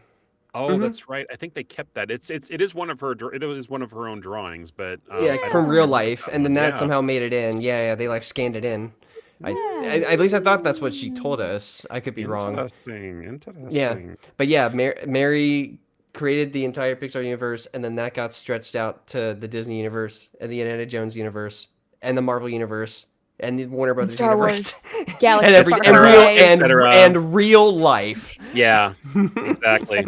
Oh, that's right. I think they kept that. It is one of her own drawings, but from real life, and then that somehow made it in. Yeah, they like scanned it in. At least I thought that's what she told us. I could be wrong. Interesting. Yeah, but yeah, Mary created the entire Pixar universe, and then that got stretched out to the Disney universe, and the Indiana Jones universe, and the Marvel universe, and the Warner Brothers Star universe, Wars, Galaxy, and real life. Yeah, exactly.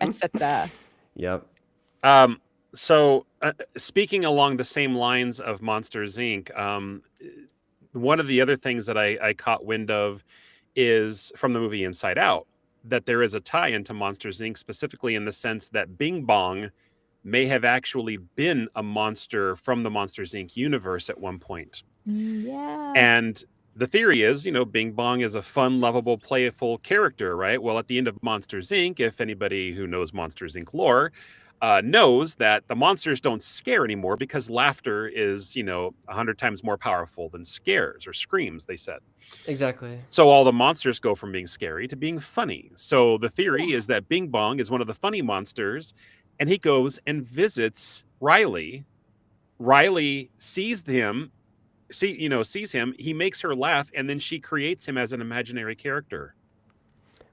etc. Yep. So speaking along the same lines of Monsters Inc., one of the other things that I caught wind of is from the movie Inside Out, that there is a tie into Monsters Inc., specifically in the sense that Bing Bong may have actually been a monster from the Monsters Inc. universe at one point. Yeah. And the theory is, Bing Bong is a fun, lovable, playful character, right? Well, at the end of Monsters Inc., if anybody who knows Monsters Inc. lore knows that the monsters don't scare anymore because laughter is, 100 times more powerful than scares or screams, they said. Exactly. So all the monsters go from being scary to being funny. So the theory is that Bing Bong is one of the funny monsters, and he goes and visits Riley. Riley sees him. He makes her laugh, and then she creates him as an imaginary character.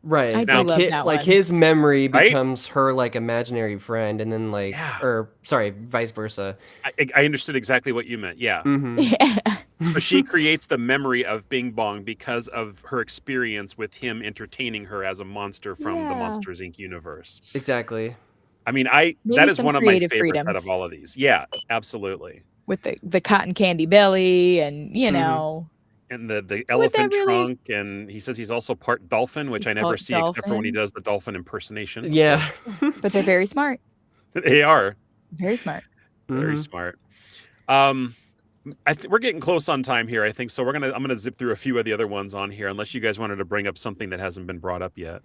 Right. I do love that like one. his memory becomes her like imaginary friend, and then vice versa. I understood exactly what you meant. Yeah. Yeah. So she creates the memory of Bing Bong because of her experience with him entertaining her as a monster from the Monsters Inc. universe. Exactly. I mean, Maybe that is some one of my creative favorites out freedoms. of all of these. Yeah, absolutely. With the cotton candy belly and, And the elephant really- trunk, and he says he's also part dolphin, which He's I never part see except for when he dolphin. does the dolphin impersonation. Yeah. But they're very smart. They are Very smart. very smart. We're getting close on time here, I think. So I'm gonna zip through a few of the other ones on here, unless you guys wanted to bring up something that hasn't been brought up yet.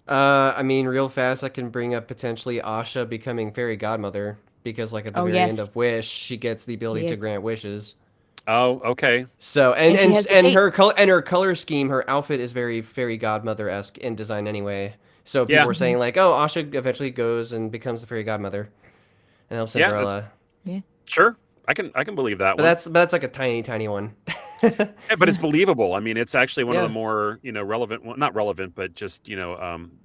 I mean, real fast, I can bring up potentially Asha becoming fairy godmother because, like, at the very end of Wish, she gets the ability to grant wishes. Oh, okay. So And she has and the her color scheme, her outfit is very fairy godmother-esque in design anyway. So people Yeah. were saying like, oh, Asha eventually goes and becomes the fairy godmother and helps Yeah, Cinderella. Sure, I can believe that But one. that's like a tiny one. Yeah, but it's believable. I mean, it's actually one of Yeah. the more, relevant, well, not relevant, but just,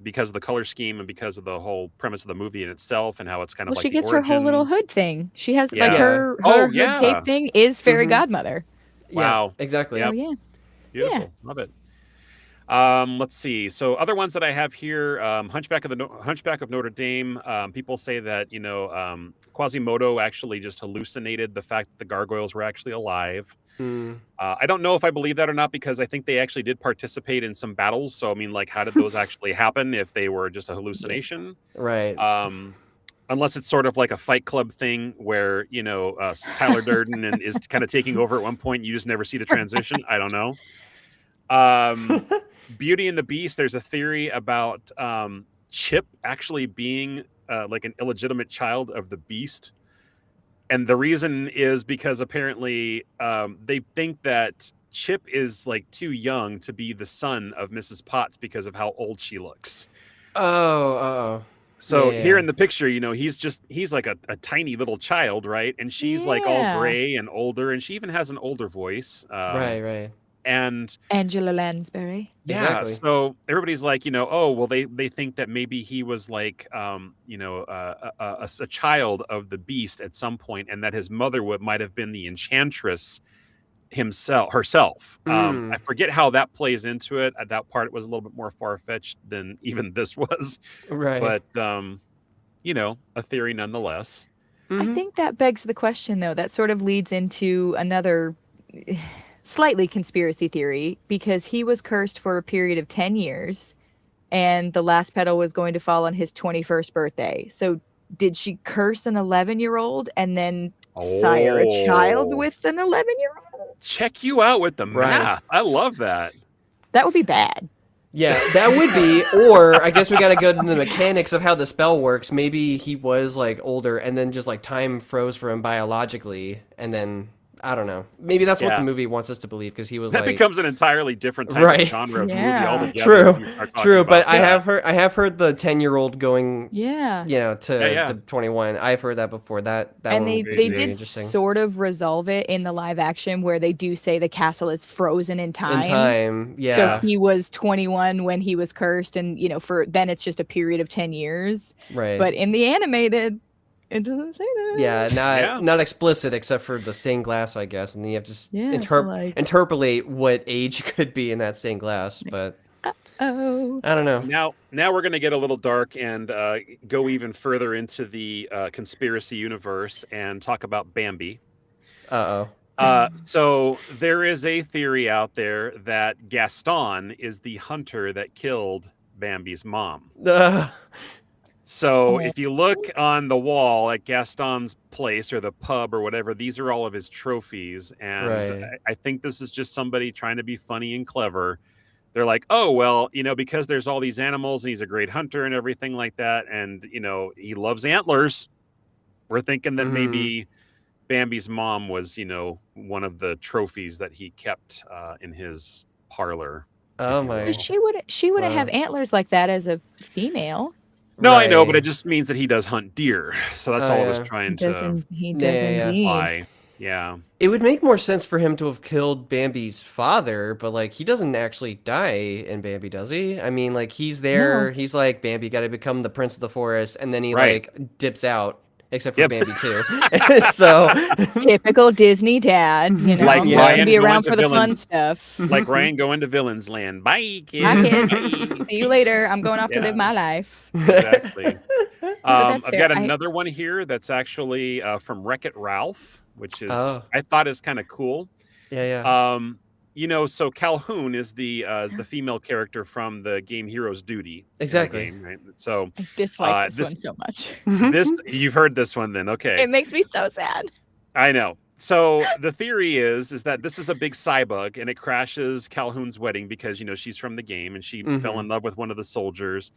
because of the color scheme and because of the whole premise of the movie in itself and how it's kind of Well, like she the gets her whole origin. little hood thing. She has Yeah. like her Oh, hood yeah. cape thing is fairy godmother. Wow. Yeah, exactly. Yep. Oh yeah. Beautiful. Yeah. Love it. Let's see. So other ones that I have here, Hunchback of Notre Dame. People say that Quasimodo actually just hallucinated the fact that the gargoyles were actually alive. I don't know if I believe that or not, because I think they actually did participate in some battles. So I mean, like, how did those actually happen if they were just a hallucination? Right. Unless it's sort of like a Fight Club thing where Tyler Durden is kind of taking over at one point. And you just never see the transition. I don't know. Beauty and the Beast. There's a theory about Chip actually being like an illegitimate child of the Beast. And the reason is because apparently they think that Chip is like too young to be the son of Mrs. Potts because of how old she looks. So here in the picture, he's like a tiny little child, right? And she's like all gray and older, and she even has an older voice. Right. And Angela Lansbury. Yeah, Exactly. so everybody's like, oh, well, they think that maybe he was like, a child of the Beast at some point, and that his mother might have been the Enchantress herself. I forget how that plays into it. That part was a little bit more far-fetched than even this was. Right. But, a theory nonetheless. I think that begs the question, though. That sort of leads into another slightly conspiracy theory, because he was cursed for a period of 10 years, and the last petal was going to fall on his 21st birthday. So did she curse an 11-year-old and then sire a child with an 11-year-old? Check you out with the math. I love that. That would be bad. Yeah, that would be. Or I guess we got to go to the mechanics of how the spell works. Maybe he was like older, and then just like time froze for him biologically, and then I don't know. Maybe that's what the movie wants us to believe, because he was that like, becomes an entirely different type of genre of movie True. altogether. But I have heard the 10-year-old going to 21. I've heard that before. That and one they would be did interesting. sort of resolve it in the live action, where they do say the castle is frozen in time. So he was 21 when he was cursed, and then it's just a period of 10 years. Right. But in the animated, it doesn't say that. Yeah, not explicit except for the stained glass, I guess, and you have to interpolate what age could be in that stained glass. But I don't know. Now we're going to get a little dark and go even further into the conspiracy universe and talk about Bambi. So there is a theory out there that Gaston is the hunter that killed Bambi's mom. So if you look on the wall at Gaston's place or the pub or whatever, these are all of his trophies. And I think this is just somebody trying to be funny and clever. They're like, oh, well, because there's all these animals and he's a great hunter and everything like that. And, he loves antlers. We're thinking that maybe Bambi's mom was, one of the trophies that he kept in his parlor. Oh, my. She wouldn't have antlers like that as a female. No, I know, but it just means that he does hunt deer. So that's all I was trying He does indeed. imply. Yeah. It would make more sense for him to have killed Bambi's father, but like he doesn't actually die in Bambi, does he? I mean, like he's there, he's like, Bambi got to become the prince of the forest, and then he like dips out. Except for Bambi too. So typical Disney dad, like Ryan be around for the fun stuff. Like Ryan going to villain's land. Bye, kid. Bye, kid. See you later. I'm going off to live my life. Exactly. I've got another one here that's actually from Wreck-It Ralph, which is I thought is kind of cool. Yeah. So Calhoun is the female character from the game Hero's Duty. Exactly. Game, right? So I dislike this one so much. You've heard this one then, okay? It makes me so sad. I know. So the theory is that this is a big cybug and it crashes Calhoun's wedding because she's from the game and she fell in love with one of the soldiers,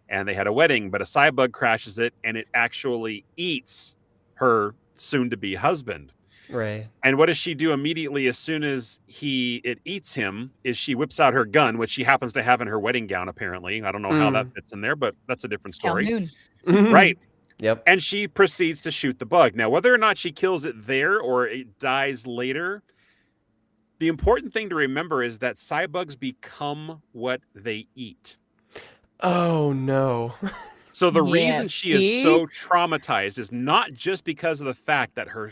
and they had a wedding. But a cybug crashes it and it actually eats her soon-to-be husband. Right. And what does she do immediately as soon as it eats him is she whips out her gun, which she happens to have in her wedding gown, apparently. I don't know how that fits in there, but that's a different story. Right. Yep. And she proceeds to shoot the bug. Now, whether or not she kills it there or it dies later, the important thing to remember is that cybugs become what they eat. Oh, no. So the reason she is so traumatized is not just because of the fact that her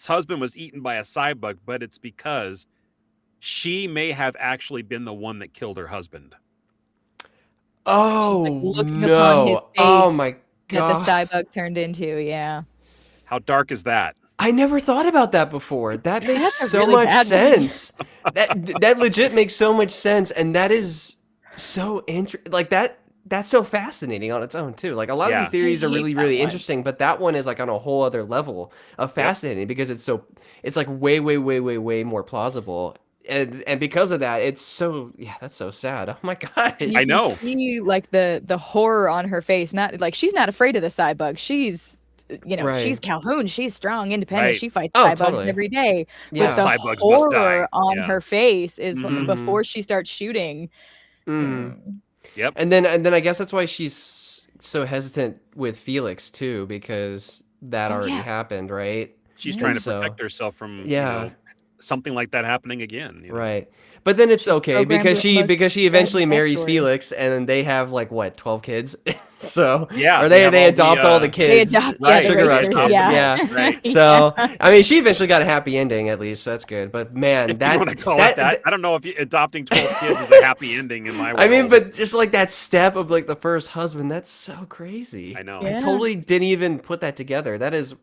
husband was eaten by a cybug, but it's because she may have actually been the one that killed her husband. She's like Oh looking upon his no! Oh face my that the god! cybug turned into. Yeah. How dark is that? I never thought about that before. That makes That's a so really much bad one. sense. That legit makes so much sense, and that is so like that's so fascinating on its own too. Like a lot of these Yeah. theories I are hate really that really one. interesting, but that one is like on a whole other level of fascinating because it's like way more plausible. And because of that, it's so that's so sad. Oh my gosh. You I can know. see like the horror on her face. Not like she's not afraid of the cybug. She's she's Right. Calhoun. She's strong, independent. Right. She fights Oh, cybugs totally. every day. Yeah. But the Cybugs must die. horror on Yeah. her face is Mhm. before she starts shooting. Yep. And then I guess that's why she's so hesitant with Felix too, because that Oh, already yeah. happened, right? She's Yeah. trying to So, protect herself from yeah. something like that happening again. You know? Right. But then it's She's okay programmed because with the most she eventually tragic marries backstory. Felix and then they have like what, 12 kids? So Yeah, or they they have adopt all the They kids. adopt Right. the Sugar Rush racers, kids. yeah. Right. So I mean she eventually got a happy ending at least. That's good. But man, If that you want to call it that, I don't know if adopting 12 kids is a happy ending in my world. I mean, but just like that step of like the first husband, that's so crazy. I know. I Yeah. totally didn't even put that together. That is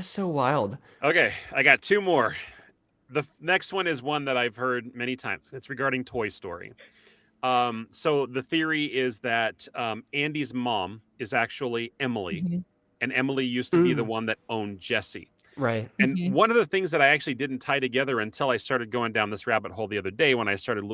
so wild. Okay, I got two more. The next one is one that I've heard many times. It's regarding Toy Story. So the theory is that Andy's mom is actually Emily, Mhm. and Emily used to be the Mm. one that owned Jesse. Right. And Mhm. one of the things that I actually didn't tie together until I started going down this rabbit hole the other day when I started,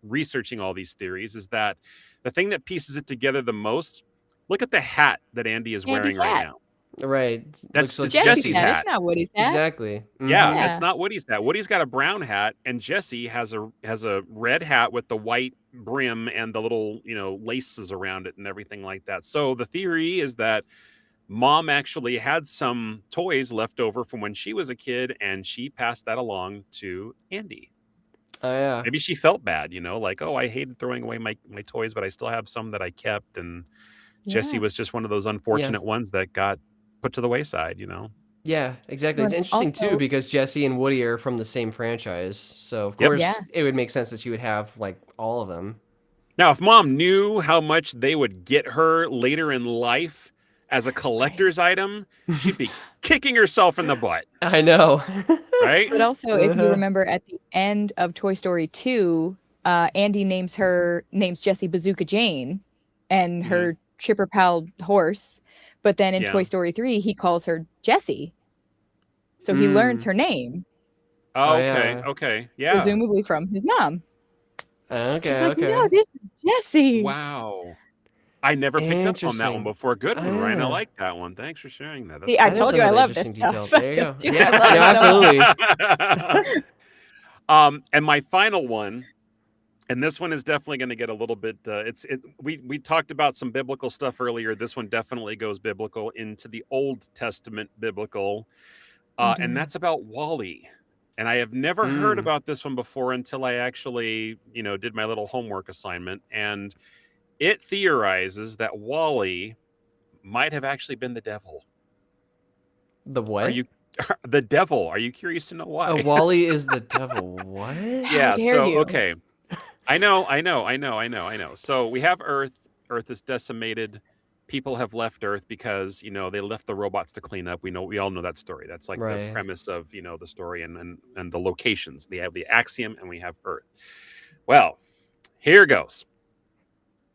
researching all these theories is that the thing that pieces it together the most, look at the hat that Andy is Andy's wearing right hat. now. Right. That's Looks Jesse's hat. hat. It's not Woody's hat. Exactly. Yeah, Mhm. Yeah. it's not Woody's hat. Woody's got a brown hat, and Jesse has a red hat with the white brim and the little laces around it and everything like that. So the theory is that Mom actually had some toys left over from when she was a kid, and she passed that along to Andy. Oh yeah. Maybe she felt bad, like, oh, I hated throwing away my toys, but I still have some that I kept, and Jesse Yeah. was just one of those unfortunate ones that got put to the wayside. Yeah, exactly. Well, It's interesting too also- because Jesse and Woody are from the same franchise. So of Yep. course Yeah. it would make sense that she would have like all of them. Now, if Mom knew how much they would get her later in life as a collector's item, she'd be kicking herself in the butt, I know. right? But also, if you Uh-huh. remember at the end of Toy Story 2, Andy names Jessie Bazooka Jane and her chipper pal horse. But then in Yeah. Toy Story 3, he calls her Jessie. So he learns Mm. her name, Oh, Oh, okay, yeah. okay, yeah. presumably from his mom. Okay, She's like, okay. no, this is Jessie. Wow. I never picked up on that one Interesting. before. Good one, Ryan. I Ah. like that one. Thanks for sharing that. See, I That is told you I another love this interesting detail. stuff. There you go. Told you Yeah, I love no, it so much. absolutely. And my final one, and this one is definitely going to get a little bit. We talked about some biblical stuff earlier. This one definitely goes biblical into the Old Testament biblical, and that's about Wall-E. And I have never heard about this one before until I actually, did my little homework assignment. And it theorizes that Wall-E might have actually been the devil. The what? Are you the devil? Are you curious to know why? Oh, Wall-E is the devil. What? Yeah. dare So you. okay, I know. So we have Earth. Earth is decimated. People have left Earth because they left the robots to clean up. We all know that story. That's like the Right. premise of the story and the locations. They have the axiom and we have Earth. Well, here goes.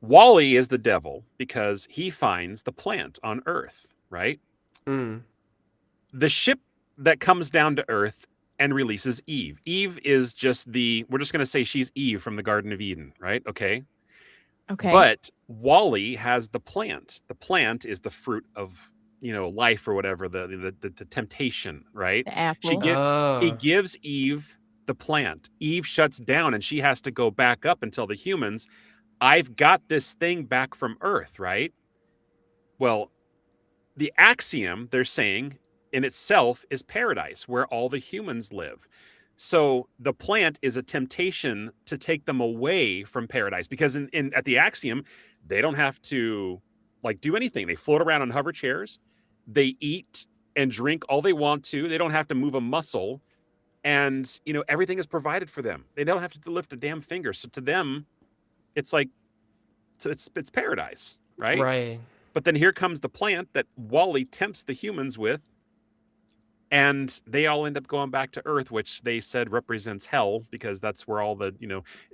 Wall-E is the devil because he finds the plant on Earth, right? Mm. The ship that comes down to Earth and releases Eve. Eve is just we're just going to say she's Eve from the Garden of Eden, right? Okay. Okay. But Wall-E has the plant. The plant is the fruit of, life or whatever, the temptation, right? the apple. He gives Eve the plant. Eve shuts down and she has to go back up and tell the humans, I've got this thing back from Earth, right? Well, the axiom they're saying in itself is paradise, where all the humans live. So the plant is a temptation to take them away from paradise because at the axiom, they don't have to do anything. They float around on hover chairs. They eat and drink all they want to. They don't have to move a muscle. and everything is provided for them. They don't have to lift a damn finger. So to them, it's like, so it's paradise, right? Right. But then here comes the plant that Wally tempts the humans with, and they all end up going back to Earth, which they said represents hell, because that's where all the,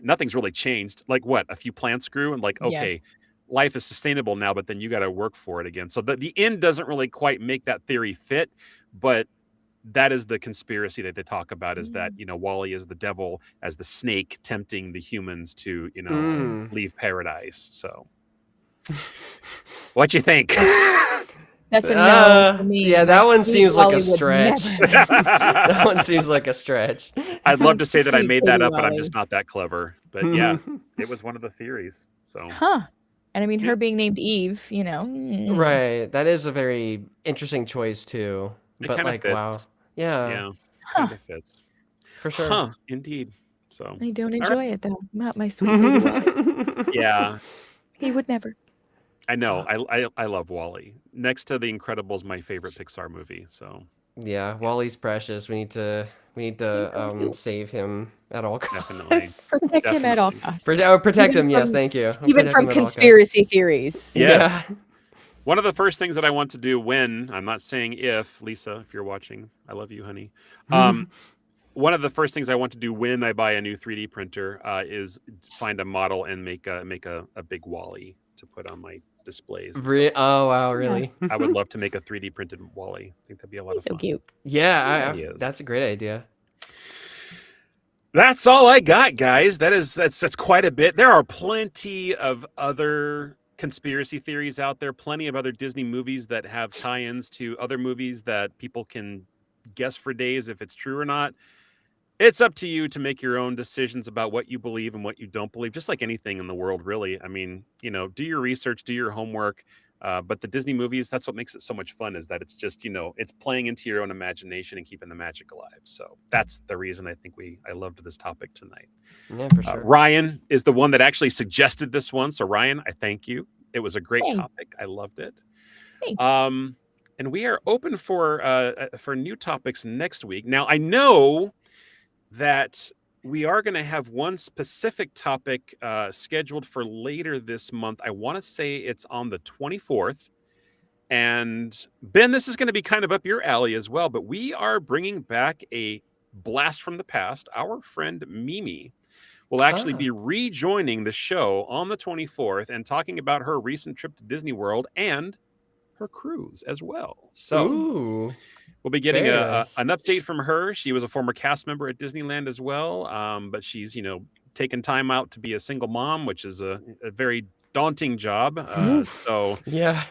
nothing's really changed. Like what? A few plants grew, and like, okay, life is sustainable now, but then you got to work for it again. So the end doesn't really quite make that theory fit, but that is the conspiracy that they talk about, is that, Wally is the devil as the snake tempting the humans to, leave paradise. So what you think? That's a no for me. Yeah, that one seems like a Wally would stretch. never. That one seems like a stretch. I'd love to say that I Sweet made that baby up, but I'm Wally. just not that clever. But yeah, it was one of the theories. So Huh. And I mean, her being named Eve, Right. That is a very interesting choice too. it But kind of like, fits. wow. Yeah, Yeah, kind of fits. for sure. Huh? Indeed. So I don't all right. enjoy it though. Not my sweet baby Wally. Yeah, He would never. I know. I love Wally. Next to The Incredibles, my favorite Pixar movie. So Yeah, Wally's precious. We need to save him at all definitely, costs. Protect him at all definitely. costs. Protect Even him, yes, from- thank you. Even Protect from him at all costs. conspiracy theories. Yes. Yeah. One of the first things that I want to do when, I'm not saying if, Lisa, if you're watching, I love you, honey. One of the first things I want to do when I buy a new 3D printer is find a model and make a big Wally to put on my displays. and stuff. Oh wow, really? I would love to make a 3D printed Wally. I think that'd be a lot of So fun. cute. Yeah, He is. that's a great idea. That's all I got, guys. That's quite a bit. There are plenty of other conspiracy theories out there, plenty of other Disney movies that have tie-ins to other movies that people can guess for days if it's true or not. It's up to you to make your own decisions about what you believe and what you don't believe, just like anything in the world, really. I mean, do your research, do your homework. But the Disney movies, that's what makes it so much fun, is that it's just, it's playing into your own imagination and keeping the magic alive. So that's the reason I think I loved this topic tonight. Yeah, for sure. Ryan is the one that actually suggested this one. So Ryan, I thank you. It was a great Thanks. topic. I loved it. Thanks. And we are open for new topics next week. Now, I know that we are going to have one specific topic scheduled for later this month. I want to say it's on the 24th. And Ben, this is going to be kind of up your alley as well, but we are bringing back a blast from the past. Our friend Mimi will actually be rejoining the show on the 24th and talking about her recent trip to Disney World and her cruise as well. So Ooh. we'll be getting Very nice. an update from her. She was a former cast member at Disneyland as well, but she's, taken time out to be a single mom, which is a very daunting job. So Yeah.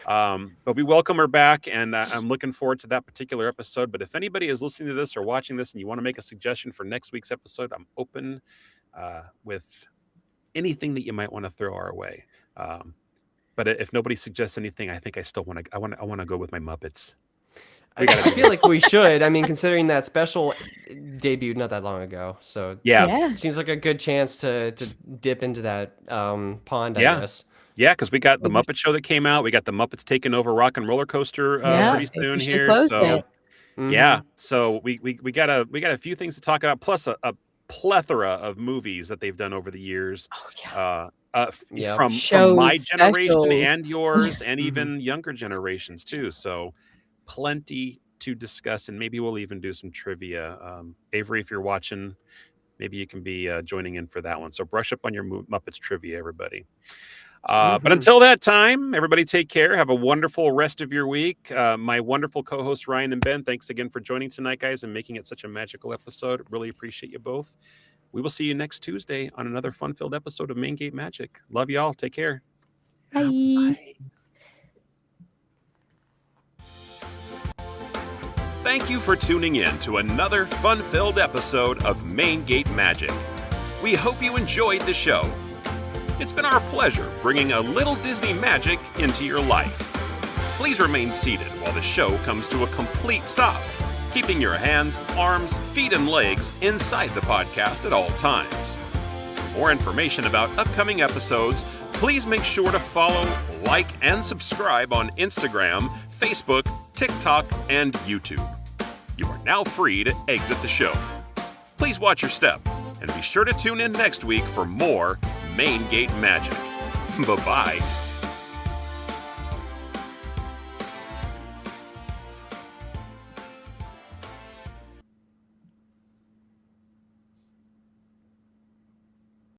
but we welcome her back, and I'm looking forward to that particular episode. But if anybody is listening to this or watching this and you want to make a suggestion for next week's episode, I'm open with anything that you might want to throw our way. But if nobody suggests anything, I think I still want to. I want to go with my Muppets. I feel like we should. I mean, considering that special debuted not that long ago, so Yeah. it seems like a good chance to dip into that pond. I Yeah. guess. Yeah, because we got the Muppet Show that came out. We got the Muppets taking over Rock and Roller Coaster pretty we soon should here. close So it. yeah, so we got a few things to talk about, plus a plethora of movies that they've done over the years. Oh, yeah. Yeah. From Shows, my generation specials. and yours, and even younger generations too. So plenty to discuss, and maybe we'll even do some trivia. Avery, if you're watching, maybe you can be joining in for that one. So brush up on your Muppets trivia, everybody. But until that time, everybody take care. Have a wonderful rest of your week. My wonderful co-hosts Ryan and Ben, thanks again for joining tonight, guys, and making it such a magical episode. Really appreciate you both. We will see you next Tuesday on another fun-filled episode of Main Gate Magic. Love y'all. Take care. Bye. Thank you for tuning in to another fun-filled episode of Main Gate Magic. We hope you enjoyed the show. It's been our pleasure bringing a little Disney magic into your life. Please remain seated while the show comes to a complete stop, keeping your hands, arms, feet, and legs inside the podcast at all times. For more information about upcoming episodes, please make sure to follow, like, and subscribe on Instagram, Facebook, TikTok, and YouTube. You are now free to exit the show. Please watch your step, and be sure to tune in next week for more Main Gate Magic. Bye-bye.